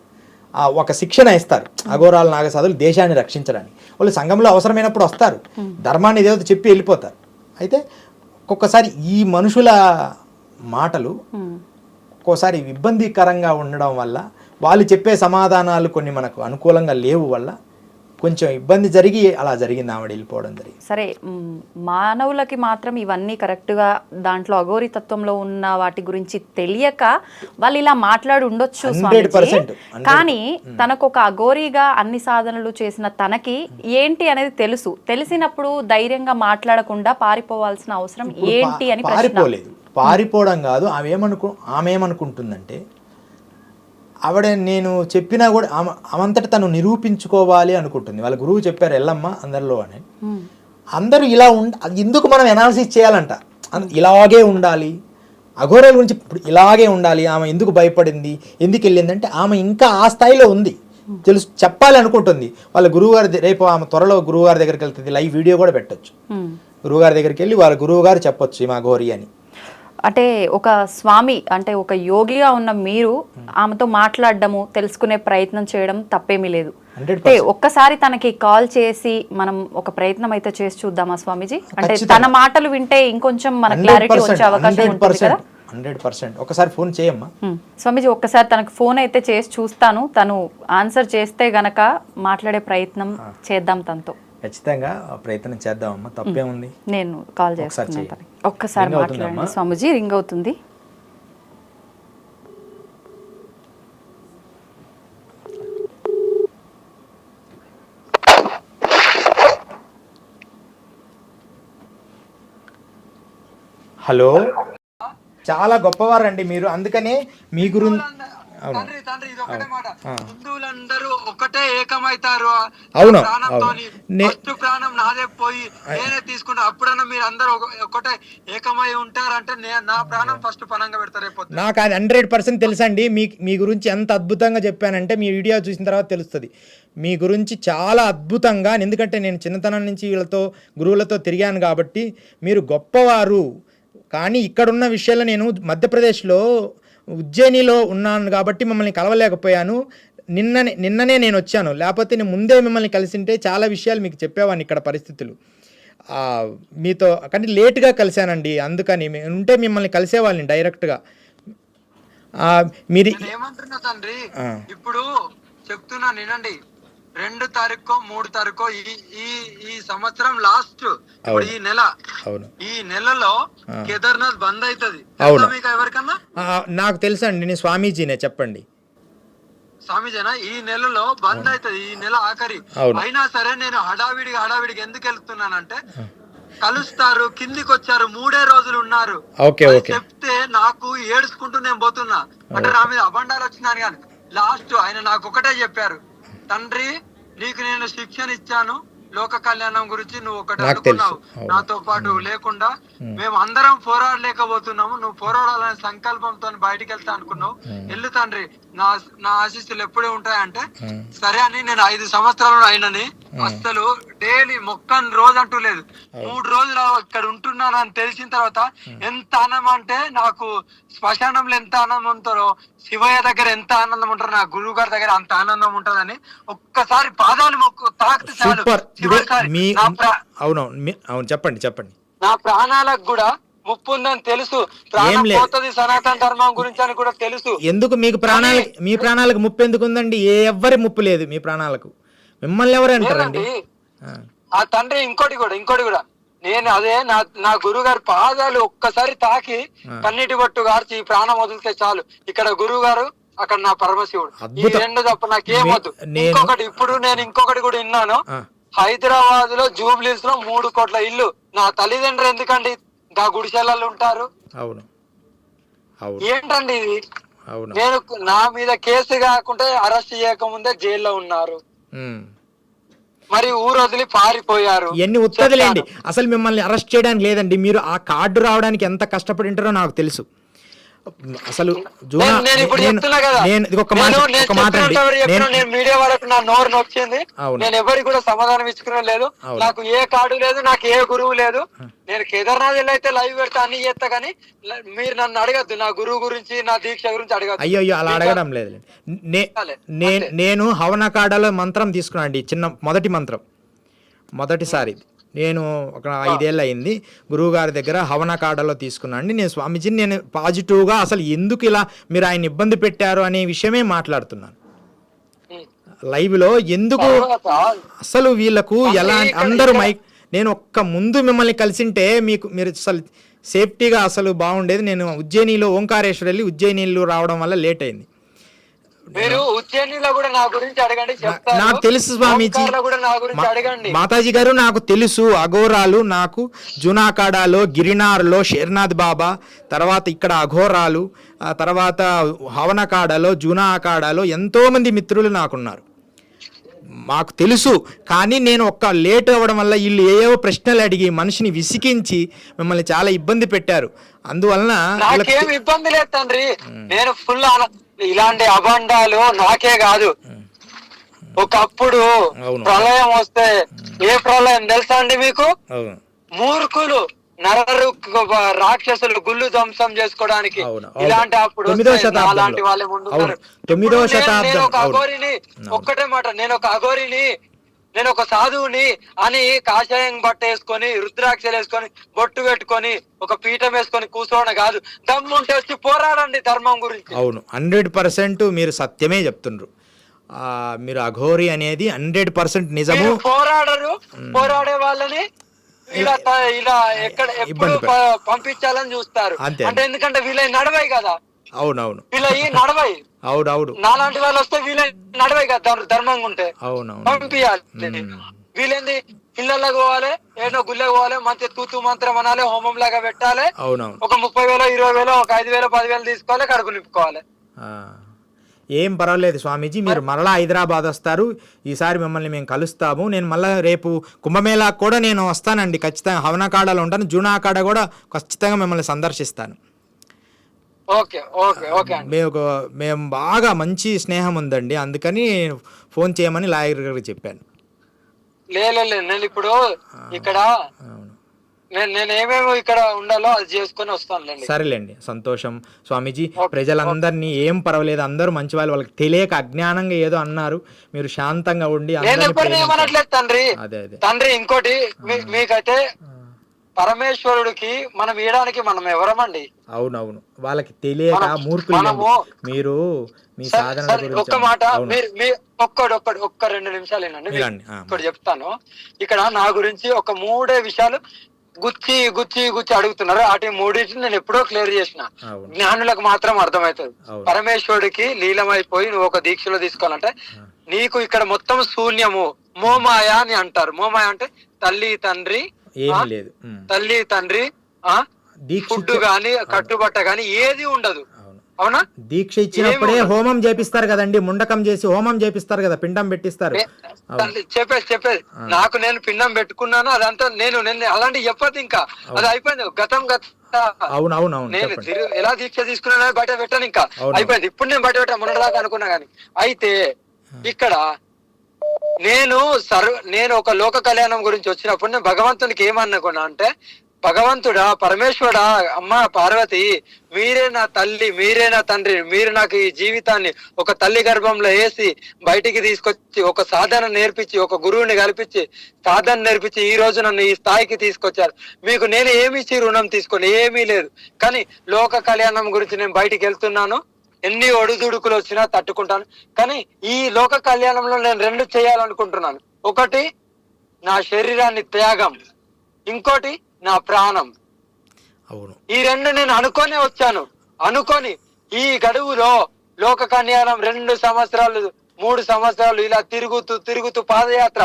ఒక శిక్షణ ఇస్తారు అఘోరాలు నాగసాధులు దేశాన్ని రక్షించడానికి. వాళ్ళు సంఘంలో అవసరమైనప్పుడు వస్తారు, ధర్మాన్ని ఏదో చెప్పి వెళ్ళిపోతారు. అయితే ఒక్కొక్కసారి ఈ మనుషుల మాటలు ఒక్కోసారి ఇబ్బందికరంగా ఉండడం వల్ల, వాళ్ళు చెప్పే సమాధానాలు కొన్ని మనకు అనుకూలంగా లేవు వల్ల కొంచెం ఇబ్బంది జరిగి అలా జరిగింది, ఆవిడ వెళ్ళిపోవడం జరిగింది. సరే, మానవులకి మాత్రం ఇవన్నీ కరెక్ట్గా దాంట్లో అఘోరి తత్వంలో ఉన్న వాటి గురించి తెలియక వాళ్ళు ఇలా మాట్లాడి ఉండొచ్చు. 100%. కానీ తనకు ఒక అఘోరిగా అన్ని సాధనలు చేసిన తనకి ఏంటి అనేది తెలిసినప్పుడు ధైర్యంగా మాట్లాడకుండా పారిపోవాల్సిన అవసరం ఏంటి అని పారిపోవడం కాదు. ఆమె ఏమనుకుంటుందంటే, ఆవిడ నేను చెప్పినా కూడా అవంతటి తను నిరూపించుకోవాలి అనుకుంటుంది. వాళ్ళ గురువు చెప్పారు ఎల్లమ్మ అందరిలో అని. అందరూ ఇలా ఎందుకు మనం ఎనాలిసిస్ చేయాలంట, ఇలాగే ఉండాలి, అఘోరాల గురించి ఇలాగే ఉండాలి, ఆమె ఎందుకు భయపడింది, ఎందుకు వెళ్ళిందంటే ఆమె ఇంకా ఆ స్థాయిలో ఉంది, చెప్పాలి అనుకుంటుంది. వాళ్ళ గురువుగారు రేపు ఆమె త్వరలో గురువుగారి దగ్గరికి వెళ్తుంది, లైవ్ వీడియో కూడా పెట్టొచ్చు. గురువుగారి దగ్గరికి వెళ్ళి వాళ్ళ గురువుగారు చెప్పొచ్చు ఈమె అఘోరి అని. అంటే ఒక స్వామి, అంటే ఒక యోగిగా ఉన్న మీరు ఆమెతో మాట్లాడడము, తెలుసుకునే ప్రయత్నం చేయడం తప్పేమీ లేదు. అంటే ఒక్కసారి తనకి కాల్ చేసి మనం ఒక ప్రయత్నం అయితే చేసి చూద్దామా స్వామీజీ? అంటే తన మాటలు వింటే ఇంకొంచెం మన క్లారిటీ వచ్చే అవకాశం ఉంటుంది కదా. 100%. ఒకసారి ఫోన్ చేయమ్మా. స్వామీజీ ఒక్కసారి తనకు ఫోన్ అయితే చేసి చూస్తాను, తను ఆన్సర్ చేస్తే గనక మాట్లాడే ప్రయత్నం చేద్దాం తనతో. ఖచ్చితంగా ప్రయత్నం చేద్దామమ్మా, తప్పేముంది. నేను కాల్ చేస్తాను, ఒక్కసారి మాట్లాడండి స్వామీజీ. రింగ్ అవుతుంది. హలో, చాలా గొప్పవారండి మీరు, అందుకనే మీ గురించి. తండ్రి ఇది ఒకటే మాట, హిందువులందరూ ఒకటే ఏకమైతారు. అవును, ప్రాణం నాదే పోయి నేనే తీసుకుంటా, అప్పుడన్నా మీరు అందరూ ఒకటే ఏకమై ఉంటారంటే నా ప్రాణం ఫస్ట్ పనంగా పెడతారు. నాకు అది 100% తెలుసండి. మీ గురించి ఎంత అద్భుతంగా చెప్పానంటే మీ వీడియో చూసిన తర్వాత తెలుస్తుంది మీ గురించి చాలా అద్భుతంగా. ఎందుకంటే నేను చిన్నతనం నుంచి వీళ్ళతో గురువులతో తిరిగాను కాబట్టి మీరు గొప్పవారు. కానీ ఇక్కడున్న విషయాల్లో నేను మధ్యప్రదేశ్లో ఉజ్జయినిలో ఉన్నాను కాబట్టి మమ్మల్ని కలవలేకపోయాను. నిన్ననే నేను వచ్చాను, లేకపోతే నేను ముందే మిమ్మల్ని కలిసింటే చాలా విషయాలు మీకు చెప్పేవాడిని ఇక్కడ పరిస్థితులు మీతో. కానీ లేటుగా కలిశానండి, అందుకని ఉంటే మిమ్మల్ని కలిసేవాళ్ళని డైరెక్ట్గా. మీరు ఏమంటున్నా తండ్రి, ఇప్పుడు చెప్తున్నా వినండి. 2 తారీఖు 3 తారీఖు ఈ సంవత్సరం లాస్ట్, ఈ నెలలో కేదార్నాథ్ బంద్ అవుతుంది. మీకు ఎవరికన్నా? నాకు తెలుసండి, నేను స్వామీజీనే, చెప్పండి. స్వామీజీనా? ఈ నెలలో బంద్ అవుతుంది, ఈ నెల ఆఖరి. అయినా సరే నేను హడావిడికి ఎందుకు వెళ్తున్నానంటే, కలుస్తారు, కిందికి వచ్చారు, 3 రోజులు ఉన్నారు చెప్తే నాకు ఏడుచుకుంటూ నేను పోతున్నా. అంటే నా మీద అబండాలు వచ్చినాను. కానీ లాస్ట్ ఆయన నాకు ఒకటే చెప్పారు, తండ్రి నీకు నేను శిక్షణ ఇచ్చాను, లోక కళ్యాణం గురించి నువ్వు ఒకటి అనుకున్నావు, నాతో పాటు లేకుండా మేము అందరం పోరాడలేకపోతున్నాము, నువ్వు పోరాడాలనే సంకల్పంతో బయటికి వెళ్తా అనుకున్నావు, వెళ్ళు తండ్రి, నా ఆశీస్సులు ఎప్పుడే ఉంటాయంటే సరే అని నేను 5 సంవత్సరాలు అయినని అసలు డైలీ మొక్కని రోజు అంటూ లేదు. 3 రోజులు ఇక్కడ ఉంటున్నానని తెలిసిన తర్వాత ఎంత ఆనందం అంటే, నాకు శ్మశానంలో ఎంత ఆనందం ఉంటారో శివయ్య దగ్గర ఎంత ఆనందం ఉంటారో నా గురువు గారి దగ్గర అంత ఆనందం ఉంటదని ఒక్కసారి పాదాలు తాకితే చాలు. అవును, చెప్పండి. నా ప్రాణాలకు కూడా ముప్పు ఉందని తెలుసు, ప్రాణం పోతుంది సనాతన ధర్మం గురించి అని కూడా తెలుసు. ఎందుకు మీ ప్రాణాలకు ముప్పు ఎందుకు ఉందండి? ఎవ్వరి ముప్పు లేదు మీ ప్రాణాలకు, మిమ్మల్ని ఎవరు అంటారండి? ఆ తండ్రి ఇంకోటి కూడా నేను అదే నా గురువు గారి పాదాలు ఒక్కసారి తాకి కన్నీటి బొట్టు గార్చి ప్రాణం వదిలితే చాలు. ఇక్కడ గురువు గారు, అక్కడ నా పరమశివుడు, ఈ 2 తప్ప నాకేమొద్దు. ఇప్పుడు నేను ఇంకొకటి కూడా విన్నాను, హైదరాబాద్ లో జూబ్లీస్ లో 3 కోట్ల ఇల్లు. నా తల్లిదండ్రులు ఎందుకండి గా గుడిసెలలో ఉంటారు? ఏంటండి ఇది? నేను నా మీద కేసు కాకుండా అరెస్ట్ చేయకముందే జైల్లో ఉన్నారు, మరి ఊరు వదిలి పారిపోయారు. ఎన్ని ఉత్తదిలేండి, అసలు మిమ్మల్ని అరెస్ట్ చేయడానికి లేదండి. మీరు ఆ కార్డు రావడానికి ఎంత కష్టపడి ఉంటారో నాకు తెలుసు. అసలు మీడియా వరకు నా నోరు నొచ్చింది. నేను ఎవరికి కూడా సమాధానం ఇచ్చుకునే లేదు. నాకు ఏ కార్డు లేదు, నాకు ఏ గురువు లేదు. నేను కేదార్నాథ్ అయితే లైవ్ పెడతా, అన్ని చేస్తా, కానీ మీరు నన్ను అడగద్దు నా గురువు గురించి, నా దీక్ష గురించి అడగద్దు. అయ్యో అలా అడగడం లేదు. నేను హవనకాడలో మంత్రం తీసుకున్నాండి, మొదటి మంత్రం, మొదటిసారి నేను ఒక 5 ఏళ్ళు అయింది గురువుగారి దగ్గర హవనకాడలో తీసుకున్నాను అండి. నేను స్వామీజీని నేను పాజిటివ్గా అసలు ఎందుకు ఇలా మీరు ఆయన ఇబ్బంది పెట్టారు అనే విషయమే మాట్లాడుతున్నాను లైవ్లో. ఎందుకు అసలు వీళ్ళకు ఎలా అందరూ నేను ముందు మిమ్మల్ని కలిసింటే మీరు అసలు సేఫ్టీగా అసలు బాగుండేది. నేను ఉజ్జయినిలో ఓంకారేశ్వర్ వెళ్ళి ఉజ్జయినిలో రావడం వల్ల లేట్ అయింది. మీరు ఉజ్జయినిలో కూడా నా గురించి అడగండి, నాకు తెలుసు స్వామీజీ, మాతాజీ గారు నాకు తెలుసు. అఘోరాలు నాకు జునాకాడాలో, గిరినార్లో షేర్నాథ్ బాబా, తర్వాత ఇక్కడ అఘోరాలు, తర్వాత హవనకాడలో, జునాకాడాలో ఎంతోమంది మిత్రులు నాకున్నారు, మాకు తెలుసు. కానీ నేను లేట్ అవ్వడం వల్ల వీళ్ళు ఏవో ప్రశ్నలు అడిగి మనిషిని విసికించి మిమ్మల్ని చాలా ఇబ్బంది పెట్టారు. అందువలన నాకేం ఇబ్బంది లేదు తండ్రి, నేను ఫుల్ ఇలాంటి అబండాలు నాకే కాదు. ఒకప్పుడు ప్రళయం వస్తే, ఏ ప్రళయం తెలుసా అండి మీకు? మూర్ఖులు రాక్షసులు గుళ్ళు ధ్వంసం చేసుకోవడానికి ఇలాంటి అప్పుడు అలాంటి వాళ్ళే ముందు. నేను ఒక అఘోరిని నేను ఒక సాధువుని అని కాషాయం బట్ట వేసుకొని రుద్రాక్షలు వేసుకొని బొట్టు పెట్టుకొని ఒక పీఠం వేసుకొని కూర్చోవడం కాదు. దమ్ముంటే వచ్చి పోరాడండి ధర్మం గురించి. అవును, 100% మీరు సత్యమే చెప్తుండ్రు. మీరు అఘోరి అనేది 100% నిజము. పోరాడరు, పోరాడే వాళ్ళని ఇలా ఎప్పుడు పంపించాలని చూస్తారు. అంటే ఎందుకంటే వీళ్ళ నడవాయి కదా. అవునవును, వీళ్ళ నడవాయి. అవునవును, నాలాంటి వాళ్ళు వస్తే వీళ్ళ నడవాయి కదా ధర్మంగా ఉంటే. అవునవును, పంపించాలి. వీళ్ళేంది ఇళ్ళకి పోవాలి, ఏదో గుళ్ళకి పోవాలి, మంచి తూతు మంత్రం అనాలి, హోమం లాగా పెట్టాలి. అవునవును, ఒక 30,000 20,000 ఒక 5,000 10,000 తీసుకోవాలి, కడుపు నింపుకోవాలి. ఏం పర్వాలేదు స్వామీజీ, మీరు మరలా హైదరాబాద్ వస్తారు, ఈసారి మిమ్మల్ని మేము కలుస్తాము. నేను మళ్ళీ రేపు కుంభమేళాకు కూడా నేను వస్తానండి ఖచ్చితంగా. హవనకాడలో ఉంటాను, జూనా అఖాడ కూడా ఖచ్చితంగా మిమ్మల్ని సందర్శిస్తాను. Okay okay okay. మేము బాగా మంచి స్నేహం ఉందండి, అందుకని ఫోన్ చేయమని లాయర్ గారికి చెప్పాను. లేదు నేను ఇప్పుడు ఇక్కడ నేను ఏమేమి ఇక్కడ ఉండాలో అది చేసుకొని వస్తానులేండి. సరేలేండి, సంతోషం స్వామీజీ. ప్రజలందరినీ ఏం పర్వాలేదు, అందరూ మంచి వాళ్ళు, వాళ్ళకి తెలియక అజ్ఞానంగా ఏదో అన్నారు, మీరు శాంతంగా ఉండి. నేను ఎప్పుడు ఏమనట్లేదు తండ్రి. తండ్రి ఇంకోటి మీకైతే పరమేశ్వరుడికి మనం ఇయడానికి మనం ఎవరమండి? అవునవును, వాళ్ళకి తెలియక మూర్ఖులు మీరు. మీ సాధన ఒక్క మాట ఒక్క 2 నిమిషాలు ఏనండి ఇక్కడ చెప్తాను. ఇక్కడ నా గురించి ఒక 3 విషయాలు గుచ్చి గుచ్చి గుచ్చి అడుగుతున్నారు. వాటి 3 నేను ఎప్పుడో క్లియర్ చేసిన. జ్ఞానులకు మాత్రం అర్థమవుతుంది. పరమేశ్వరుడికి లీలమైపోయి నువ్వు ఒక దీక్షలో తీసుకోవాలంటే నీకు ఇక్కడ మొత్తం శూన్యము, మోమాయ అని అంటారు. మోమాయ అంటే తల్లి తండ్రి, తల్లి తండ్రి, ఫుడ్ గాని కట్టుబట్ట గాని ఏది ఉండదు. అవునా? దీక్ష ఇచ్చినప్పుడే హోమం చేపిస్తారు కదండి, ముండకం చేసి హోమం చేపిస్తారు కదా, పిండం పెట్టిస్తారు. చెప్పేది నాకు నేను పిండం పెట్టుకున్నాను, అదంతా నేను అలాంటి చెప్పదు. ఇంకా అది అయిపోయింది, గతం. అవునవును, నేను ఎలా దీక్ష తీసుకున్నా బయట పెట్టాను, ఇంకా అయిపోయింది. ఇప్పుడు నేను బయట పెట్టా మొన్నటిదాకా అనుకున్నా గానీ. అయితే ఇక్కడ నేను ఒక లోక కళ్యాణం గురించి వచ్చినప్పుడు నేను భగవంతునికి ఏమనుకున్నా అంటే, భగవంతుడా, పరమేశ్వరుడా, అమ్మ పార్వతి, మీరే నా తల్లి, మీరే నా తండ్రి, మీరు నాకు ఈ జీవితాన్ని ఒక తల్లి గర్భంలో వేసి బయటికి తీసుకొచ్చి ఒక సాధన నేర్పించి, ఒక గురువుని కల్పించి సాధన నేర్పించి ఈ రోజు నన్ను ఈ స్థాయికి తీసుకొచ్చారు. మీకు నేను ఏమి ఇచ్చి రుణం తీసుకొని ఏమీ లేదు. కానీ లోక కళ్యాణం గురించి నేను బయటికి వెళ్తున్నాను, ఎన్ని ఒడిదుడుకులు వచ్చినా తట్టుకుంటాను. కానీ ఈ లోక కళ్యాణంలో నేను 2 చేయాలనుకుంటున్నాను. ఒకటి నా శరీరాన్ని త్యాగం, ఇంకోటి నా ప్రాణం. ఈ 2 నేను అనుకోనే వచ్చాను. అనుకొని ఈ గడువులో లోక కళ్యాణం 2 సంవత్సరాలు 3 సంవత్సరాలు ఇలా తిరుగుతూ పాదయాత్ర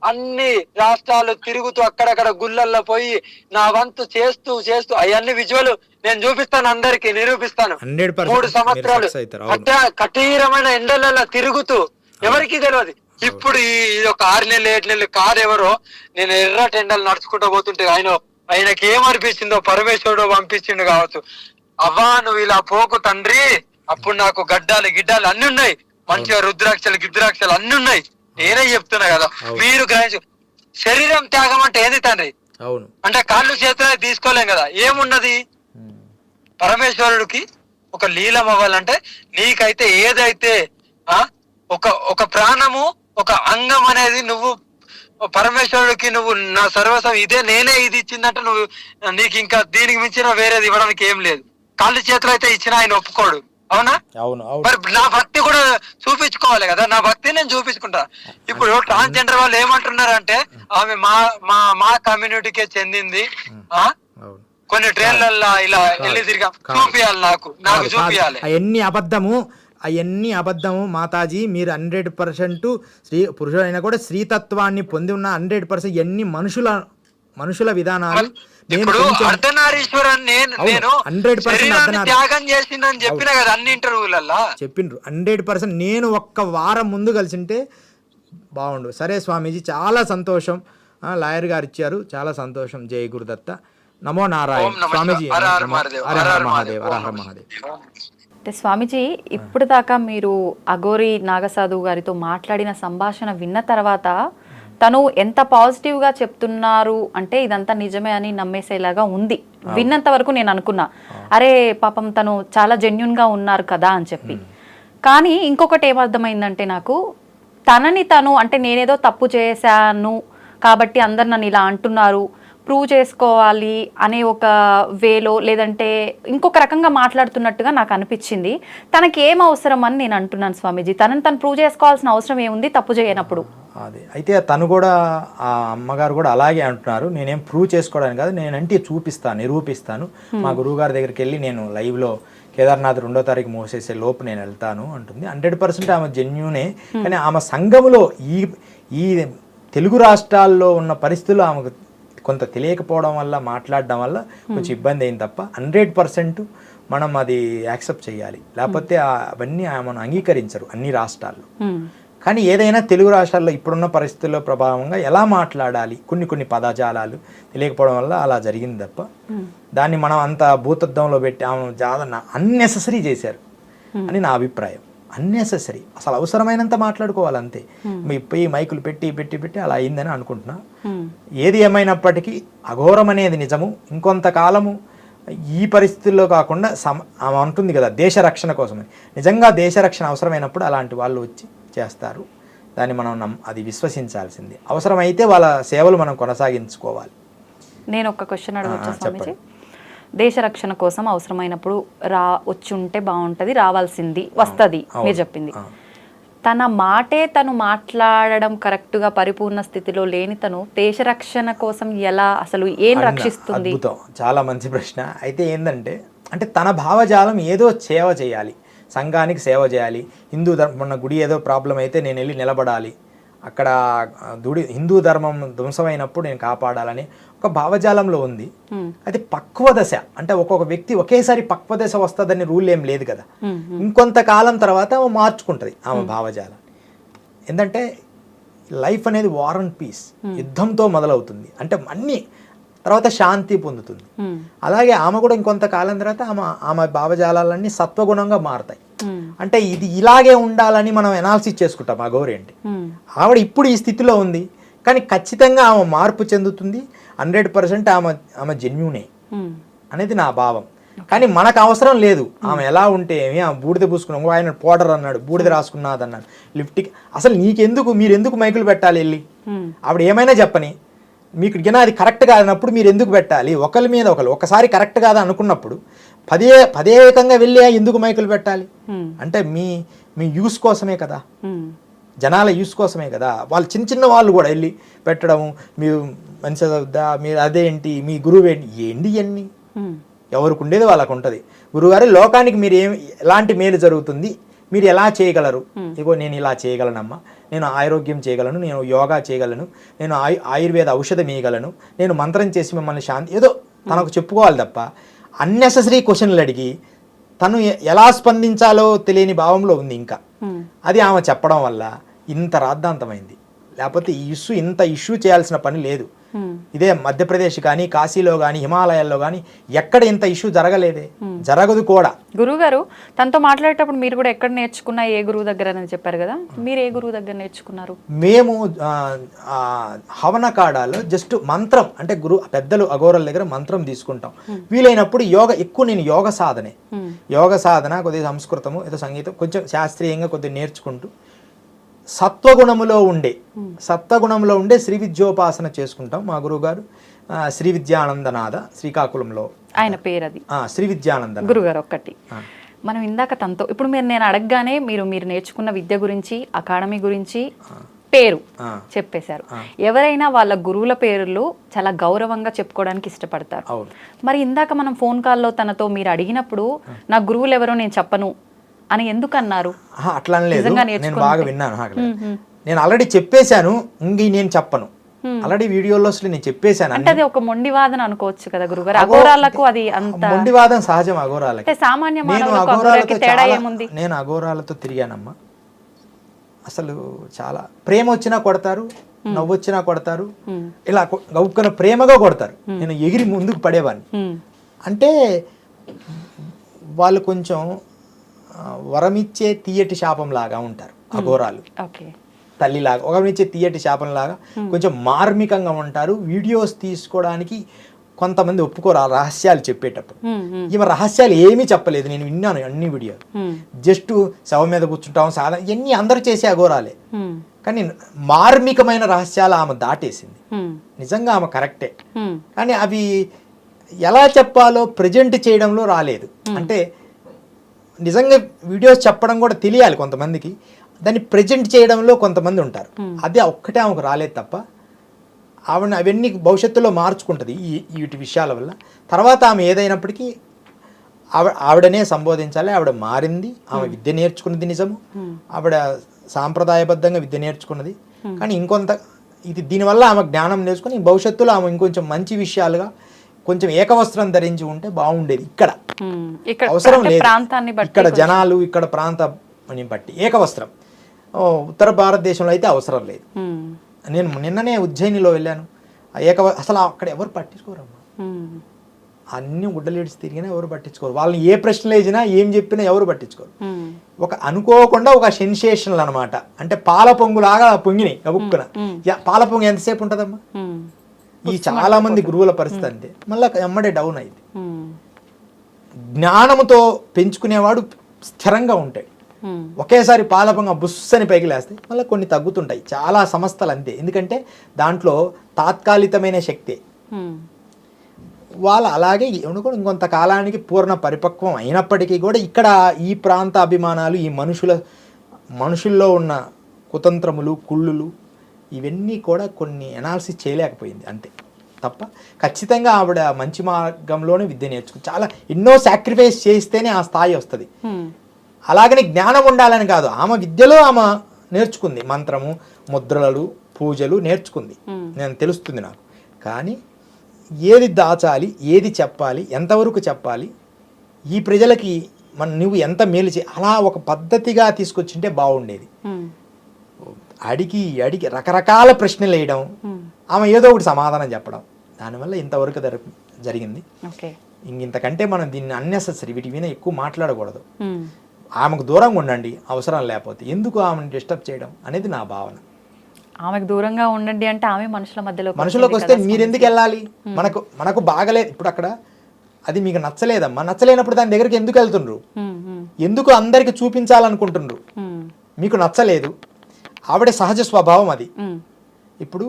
అన్ని రాష్ట్రాలు తిరుగుతూ అక్కడక్కడ గుళ్ళల్లో పోయి నా వంతు చేస్తూ అవన్నీ విజువల్ నేను చూపిస్తాను, అందరికి నిరూపిస్తాను. 3 సంవత్సరాలు కఠినమైన ఎండలలో తిరుగుతూ ఎవరికి తెలియదు. ఇప్పుడు ఇది ఒక 6 నెలలు 7 నెలలు కాదు. ఎవరో నేను ఎర్రటి ఎండలు నడుచుకుంటూ పోతుంటే ఆయనకి ఏమనిపించిందో, పరమేశ్వరుడు పంపించిండు కావచ్చు. అవ్వా నువ్వు ఇలా పోకు తండ్రి, అప్పుడు నాకు గడ్డాలు గిడ్డాలు అన్ని ఉన్నాయి, మంచిగా రుద్రాక్షలు అన్ని ఉన్నాయి. నేనే చెప్తున్నా కదా, మీరు గ్రహించు. శరీరం త్యాగం అంటే ఏంది తండ్రి? అంటే కాళ్ళు చేతులు తీసుకోలేం కదా. ఏమున్నది? పరమేశ్వరుడికి ఒక లీలం అవ్వాలంటే నీకైతే ఏదైతే ఒక ప్రాణము, ఒక అంగం అనేది నువ్వు పరమేశ్వరుడికి నువ్వు నా సర్వస్వం ఇదే, నేనే ఇది ఇచ్చిందంటే నువ్వు నీకు ఇంకా దీనికి మించిన వేరేది ఇవ్వడానికి ఏం లేదు. కాళ్ళు చేతులు అయితే ఇచ్చినా ఆయన ఒప్పుకోడు. అవునా? మరి నా భక్తి కూడా చూపించుకోవాలి కదా, నా భక్తి నేను చూపించుకుంటా. ఇప్పుడు ట్రాన్స్జెండర్ వాళ్ళు ఏమంటున్నారంటే ఆమె మా కమ్యూనిటీకే చెందింది, కొన్ని ట్రైన్లలో ఇలా వెళ్ళి తిరిగా చూపియాలి, నాకు చూపియాలి. అవన్నీ అబద్ధము మాతాజీ. మీరు 100% పురుషులైనా కూడా స్త్రీతత్వాన్ని పొంది ఉన్న 100% ఎన్ని మనుషుల విధానాలు. చెప్పిండ్రు 100%. నేను ఒక్క వారం ముందు కలిసింటే బాగుండు. సరే స్వామీజీ, చాలా సంతోషం. లాయర్ గారు ఇచ్చారు, చాలా సంతోషం. జై గురుదత్త. నమో నారాయణ. స్వామీజీ, హర హర మహాదేవ్, హర హర మహాదేవ్. అంటే స్వామీజీ, ఇప్పుడు దాకా మీరు అఘోరి నాగసాధువు గారితో మాట్లాడిన సంభాషణ విన్న తర్వాత తను ఎంత పాజిటివ్గా చెప్తున్నారు అంటే ఇదంతా నిజమే అని నమ్మేసేలాగా ఉంది. విన్నంత వరకు నేను అనుకున్నా, అరే పాపం తను చాలా జెన్యున్గా ఉన్నారు కదా అని చెప్పి. కానీ ఇంకొకటి ఏమర్థమైందంటే నాకు, తనని తను అంటే నేనేదో తప్పు చేశాను కాబట్టి అందరు నన్ను ఇలా అంటున్నారు, ప్రూవ్ చేసుకోవాలి అనే ఒక వేలో లేదంటే ఇంకొక రకంగా మాట్లాడుతున్నట్టుగా నాకు అనిపించింది. తనకి ఏం అవసరం అని నేను అంటున్నాను స్వామీజీ. తనని తను ప్రూవ్ చేసుకోవాల్సిన అవసరం ఏముంది తప్పు చేయనప్పుడు? అదే అయితే తను కూడా ఆ అమ్మగారు కూడా అలాగే అంటున్నారు, నేనేం ప్రూవ్ చేసుకోవడానికి కాదు, నేనంటే చూపిస్తాను, నిరూపిస్తాను, మా గురువుగారి దగ్గరికి వెళ్ళి నేను లైవ్లో కేదార్నాథ్ 2వ తారీఖు మోసేసే లోపు నేను వెళ్తాను అంటుంది. 100% ఆమె జెన్యూనే. కానీ ఆమె సంఘములో ఈ తెలుగు రాష్ట్రాల్లో ఉన్న పరిస్థితులు ఆమెకు కొంత తెలియకపోవడం వల్ల, మాట్లాడడం వల్ల కొంచెం ఇబ్బంది అయింది తప్ప 100% మనం అది యాక్సెప్ట్ చేయాలి. లేకపోతే అవన్నీ ఆమెను అంగీకరించరు అన్ని రాష్ట్రాల్లో. కానీ ఏదైనా తెలుగు రాష్ట్రాల్లో ఇప్పుడున్న పరిస్థితుల్లో ప్రభావంగా ఎలా మాట్లాడాలి, కొన్ని పదజాలాలు తెలియకపోవడం వల్ల అలా జరిగింది తప్ప దాన్ని మనం అంత భూతద్దంలో పెట్టి ఆమె చాలా అన్నెసెసరీ చేశారు అని నా అభిప్రాయం. అన్నెసెసరీ, అసలు అవసరమైనంత మాట్లాడుకోవాలి అంతే. ఈ మైకులు పెట్టి అలా అయిందని అనుకుంటున్నా. ఏది ఏమైనప్పటికీ అఘోరం అనేది నిజము. ఇంకొంతకాలము ఈ పరిస్థితుల్లో కాకుండా ఆమె అంటుంది కదా దేశ రక్షణ కోసమని. నిజంగా దేశ రక్షణ అవసరమైనప్పుడు అలాంటి వాళ్ళు వచ్చి చేస్తారు. దాన్ని మనం అది విశ్వసించాల్సింది. అవసరమైతే వాళ్ళ సేవలు మనం కొనసాగించుకోవాలి. నేను ఒక క్వశ్చన్ అడగొచ్చా స్వామీజీ? దేశ రక్షణ కోసం అవసరమైనప్పుడు వచ్చి ఉంటే బాగుంటుంది, రావాల్సింది వస్తుంది మీరు చెప్పింది. తన మాటే తను మాట్లాడడం కరెక్ట్గా పరిపూర్ణ స్థితిలో లేని తను దేశ రక్షణ కోసం ఎలా, అసలు ఏం రక్షిస్తుంది? అద్భుతం, చాలా మంచి ప్రశ్న. అయితే ఏంటంటే తన భావజాలం ఏదో సేవ చేయాలి, సంఘానికి సేవ చేయాలి, హిందూ మొన్న గుడి ఏదో ప్రాబ్లం అయితే నేను వెళ్ళి నిలబడాలి, అక్కడ హిందూ ధర్మం ధ్వంసమైనప్పుడు నేను కాపాడాలని ఒక భావజాలంలో ఉంది. అది పక్వ దశ. అంటే ఒక్కొక్క వ్యక్తి ఒకేసారి పక్వ దశ వస్తుందని రూల్ ఏం లేదు కదా. ఇంకొంతకాలం తర్వాత ఆమె మార్చుకుంటుంది ఆమె భావజాలం. ఏంటంటే లైఫ్ అనేది వార్ అండ్ పీస్, యుద్ధంతో మొదలవుతుంది. అంటే అన్ని తర్వాత శాంతి పొందుతుంది. అలాగే ఆమె కూడా ఇంకొంతకాలం తర్వాత ఆమె భావజాలన్నీ సత్వగుణంగా మారుతాయి. అంటే ఇది ఇలాగే ఉండాలని మనం ఎనాలిసిస్ చేసుకుంటాం. ఆ గౌరీ ఏంటి, ఆవిడ ఇప్పుడు ఈ స్థితిలో ఉంది, కానీ ఖచ్చితంగా ఆమె మార్పు చెందుతుంది. 100% ఆమె జెన్యూనే అనేది నా భావం. కానీ మనకు అవసరం లేదు ఆమె ఎలా ఉంటే ఏమి. ఆమె బూడిద పూసుకున్నాం, ఆయన పౌడర్ అన్నాడు, బూడిద రాసుకున్నది అన్నాడు, లిఫ్ట్కి అసలు మీరు ఎందుకు మైకులు పెట్టాలి వెళ్ళి? ఆవిడ ఏమైనా చెప్పని, మీకు అది కరెక్ట్ కాదన్నప్పుడు మీరు ఎందుకు పెట్టాలి? ఒకరి మీద ఒకసారి కరెక్ట్ కాదా అనుకున్నప్పుడు పదేకంగా వెళ్ళి ఎందుకు మైకులు పెట్టాలి? అంటే మీ యూస్ కోసమే కదా, జనాల యూస్ కోసమే కదా. వాళ్ళు చిన్న వాళ్ళు కూడా వెళ్ళి పెట్టడము, మీరు మంచి చదువుద్దా, మీరు అదేంటి, మీ గురువు ఏంటి ఇవన్నీ ఎవరికి ఉండేది వాళ్ళకు ఉంటుంది. గురువుగారు లోకానికి మీరు ఎలాంటి మేలు జరుగుతుంది, మీరు ఎలా చేయగలరు? ఇగో నేను ఇలా చేయగలనమ్మా, నేను ఆరోగ్యం చేయగలను, నేను యోగా చేయగలను, నేను ఆయుర్వేద ఔషధం ఇవ్వగలను, నేను మంత్రం చేసి మిమ్మల్ని శాంతి, ఏదో తనకు చెప్పుకోవాలి తప్ప అన్నెసెసరీ క్వశ్చన్లు అడిగి తను ఎలా స్పందించాలో తెలియని భావంలో ఉంది. ఇంకా అది ఆమె చెప్పడం వల్ల ఇంత రాద్ధాంతమైంది. లేకపోతే ఇంత ఇష్యూ చేయాల్సిన పని లేదు. ఇదే మధ్యప్రదేశ్ కానీ, కాశీలో కానీ, హిమాలయాల్లో కానీ ఎక్కడ ఇంత ఇష్యూ జరగలేదే, జరగదు కూడా. గురువు గారు తనతో మాట్లాడేటప్పుడు మీరు కూడా ఎక్కడ నేర్చుకున్నా, ఏ గురువు దగ్గర అని చెప్పారు కదా, మీరు ఏ గురువు దగ్గర నేర్చుకున్నారు? మేము హవనకాడాలో జస్ట్ మంత్రం, అంటే పెద్దలు అఘోరల దగ్గర మంత్రం తీసుకుంటాం. వీలైనప్పుడు నేను యోగ సాధన కొద్దిగా సంస్కృతము ఏదో సంగీతం కొంచెం శాస్త్రీయంగా కొద్దిగా నేర్చుకుంటూ సత్వగుణములో ఉండే శ్రీ విద్యోపాసన చేసుకుంటాం. మా గురువు గారు శ్రీ విద్యానందనాథ, శ్రీకాకుళంలో ఆయన పేరు అది, శ్రీ విద్యానంద గురుగారు. ఒక్కటి మనం ఇందాక తనతో ఇప్పుడు నేను అడగగానే మీరు నేర్చుకున్న విద్య గురించి, అకాడమీ గురించి పేరు చెప్పేశారు. ఎవరైనా వాళ్ళ గురువుల పేర్లు చాలా గౌరవంగా చెప్పుకోవడానికి ఇష్టపడతారు. మరి ఇందాక మనం ఫోన్ కాల్లో తనతో మీరు అడిగినప్పుడు నా గురువులు ఎవరో నేను చెప్పను అని ఎందుకు అన్నారు? అట్లా లేదు, నేను బాగా విన్నాను. నేను ఆల్రెడీ చెప్పేశాను, నేను చెప్పను. ఆల్రెడీ వీడియోలో నేను చెప్పేశాను. అంటే అది ఒక మొండివాదన అనుకోవచ్చు కదా గురుగారు? అఘోరాలకు అది అంత మొండివాదం సహజం. అఘోరాలకి సామాన్య మానవులకు తేడా ఏముంది? నేను అఘోరాలతో తిరిగానమ్మా. అసలు చాలా ప్రేమ వచ్చినా కొడతారు, నవ్వు వచ్చినా కొడతారు, ఇలా గౌక్కన ప్రేమగా కొడతారు. నేను ఎగిరి ముందుకు పడేవాడిని. అంటే వాళ్ళు కొంచెం వరమిచ్చే తీయటి శాపం లాగా ఉంటారు అఘోరాలు. తల్లిలాగా వరమిచ్చే తీయటి శాపం లాగా కొంచెం మార్మికంగా ఉంటారు. వీడియోస్ తీసుకోవడానికి కొంతమంది ఒప్పుకోరు ఆ రహస్యాలు చెప్పేటప్పుడు. ఈమె రహస్యాలు ఏమీ చెప్పలేదు, నేను విన్నాను అన్ని వీడియోలు. జస్ట్ శవం మీద కూర్చుంటాం, సాధన ఇవన్నీ అందరూ చేసే అఘోరాలే. కానీ మార్మికమైన రహస్యాలు ఆమె దాటేసింది. నిజంగా ఆమె కరెక్టే, కానీ అవి ఎలా చెప్పాలో ప్రజెంట్ చేయడంలో రాలేదు. అంటే నిజంగా వీడియోస్ చెప్పడం కూడా తెలియాలి కొంతమందికి, దాన్ని ప్రజెంట్ చేయడంలో కొంతమంది ఉంటారు. అదే ఒక్కటే ఆమెకు రాలేదు తప్ప ఆవిడ అవన్నీ భవిష్యత్తులో మార్చుకుంటుంది వీటి విషయాల వల్ల. తర్వాత ఆమె ఏదైనప్పటికీ ఆవిడనే సంబోధించాలి. ఆవిడ మారింది, ఆమె విద్య నేర్చుకున్నది నిజము, ఆవిడ సాంప్రదాయబద్ధంగా విద్య నేర్చుకున్నది. కానీ ఇంకొంత దీనివల్ల ఆమె జ్ఞానం నేర్చుకుని భవిష్యత్తులో ఆమె ఇంకొంచెం మంచి విషయాలుగా కొంచెం ఏకవస్త్రం ధరించి ఉంటే బాగుండేది. ఇక్కడ అవసరం లేదు, ఇక్కడ జనాలు ఇక్కడ ప్రాంతాన్ని బట్టి ఏకవస్త్రం. ఉత్తర భారతదేశంలో అయితే అవసరం లేదు. నేను నిన్ననే ఉజ్జయినిలో వెళ్ళాను, అసలు అక్కడ ఎవరు పట్టించుకోరమ్మా. అన్ని గుడ్డలేడ్చి తిరిగినా ఎవరు పట్టించుకోరు. వాళ్ళని ఏ ప్రశ్నలు వేసినా ఏం చెప్పినా ఎవరు పట్టించుకోరు. ఒక అనుకోకుండా ఒక సెన్సేషనల్ అనమాట. అంటే పాల పొంగులాగా పొంగినాయి గబుక్కున. పాల పొంగు ఎంతసేపు ఉంటుందమ్మా? ఈ చాలా మంది గురువుల పరిస్థితి అంతే, మళ్ళీ ఎమ్మడే డౌన్ అయింది. జ్ఞానముతో పెంచుకునేవాడు స్థిరంగా ఉంటాడు. ఒకేసారి పాలపంగా బుస్సని పైకి లేస్తే మళ్ళీ కొన్ని తగ్గుతుంటాయి. చాలా సంస్థలు అంతే, ఎందుకంటే దాంట్లో తాత్కాలికమైన శక్తే. వాళ్ళు అలాగే ఇంకొంత కాలానికి పూర్ణ పరిపక్వం అయినప్పటికీ కూడా ఇక్కడ ఈ ప్రాంత అభిమానాలు, ఈ మనుషుల్లో ఉన్న కుతంత్రములు, కుళ్ళులు, ఇవన్నీ కూడా కొన్ని అనాలిసిస్ చేయలేకపోయింది అంతే తప్ప. ఖచ్చితంగా ఆవిడ మంచి మార్గంలోనే విద్య నేర్చుకుని చాలా ఎన్నో సాక్రిఫైస్ చేస్తేనే ఆ స్థాయి వస్తుంది. అలాగని జ్ఞానం ఉండాలని కాదు, ఆమె విద్యలో ఆమె నేర్చుకుంది. మంత్రము, ముద్రలు, పూజలు నేర్చుకుంది, నేను తెలుస్తుంది నాకు. కానీ ఏది దాచాలి, ఏది చెప్పాలి, ఎంతవరకు చెప్పాలి, ఈ ప్రజలకి నువ్వు ఎంత మేలు అలా ఒక పద్ధతిగా తీసుకొచ్చింటే బాగుండేది. అడిగి రకరకాల ప్రశ్నలు వేయడం, ఆమె ఏదో ఒకటి సమాధానం చెప్పడం, దానివల్ల ఇంతవరకు జరిగింది. ఇంతకంటే మనం దీన్ని అన్నెసెసరీ వీటి మీద ఎక్కువ మాట్లాడకూడదు. ఆమెకు దూరంగా ఉండండి అవసరం లేకపోతే, ఎందుకు ఆమెను డిస్టర్బ్ చేయడం అనేది నా భావన. ఆమెకు దూరంగా ఉండండి అంటే ఆమె మనుషులకు వస్తే మీరు ఎందుకు వెళ్ళాలి? మనకు బాగలేదు ఇప్పుడు అక్కడ, అది మీకు నచ్చలేదమ్మా. నచ్చలేనప్పుడు దాని దగ్గరికి ఎందుకు వెళ్తుండ్రు? ఎందుకు అందరికి చూపించాలనుకుంటుండ్రు? మీకు నచ్చలేదు, ఆవిడ సహజ స్వభావం అది. ఇప్పుడు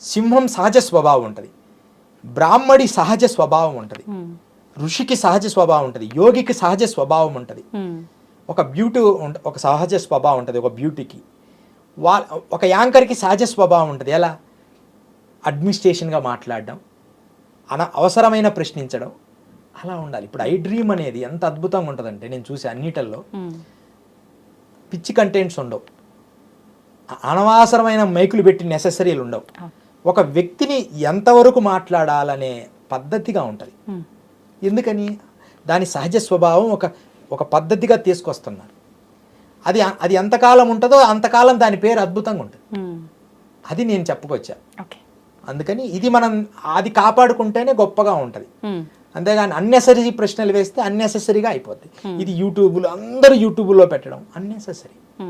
సింహం సహజ స్వభావం ఉంటుంది, బ్రాహ్మడి సహజ స్వభావం ఉంటుంది, ఋషికి సహజ స్వభావం ఉంటుంది, యోగికి సహజ స్వభావం ఉంటుంది, ఒక బ్యూటీ ఒక సహజ స్వభావం ఉంటుంది ఒక బ్యూటీకి. ఒక యాంకర్కి సహజ స్వభావం ఉంటుంది. ఎలా? అడ్మినిస్ట్రేషన్గా మాట్లాడడం, అవసరమైన ప్రశ్నించడం, అలా ఉండాలి. ఇప్పుడు ఐ డ్రీమ్ అనేది ఎంత అద్భుతంగా ఉంటుందంటే, నేను చూసే అన్నిటిల్లో పిచ్చి కంటెంట్స్ ఉండవు, అనవసరమైన మైకులు పెట్టి నెసెసరీలు ఉండవు. ఒక వ్యక్తిని ఎంతవరకు మాట్లాడాలనే పద్ధతిగా ఉంటుంది. ఎందుకని? దాని సహజ స్వభావం ఒక పద్ధతిగా తీసుకొస్తున్నారు. అది ఎంతకాలం ఉంటుందో అంతకాలం దాని పేరు అద్భుతంగా ఉంటుంది. అది నేను చెప్పుకొచ్చా. అందుకని ఇది మనం అది కాపాడుకుంటేనే గొప్పగా ఉంటుంది. అంతేగాని అన్నెసరీ ప్రశ్నలు వేస్తే అన్నెసెసరీగా అయిపోద్ది. ఇది యూట్యూబ్లో అందరూ యూట్యూబ్లో పెట్టడం అన్నెసెసరీ.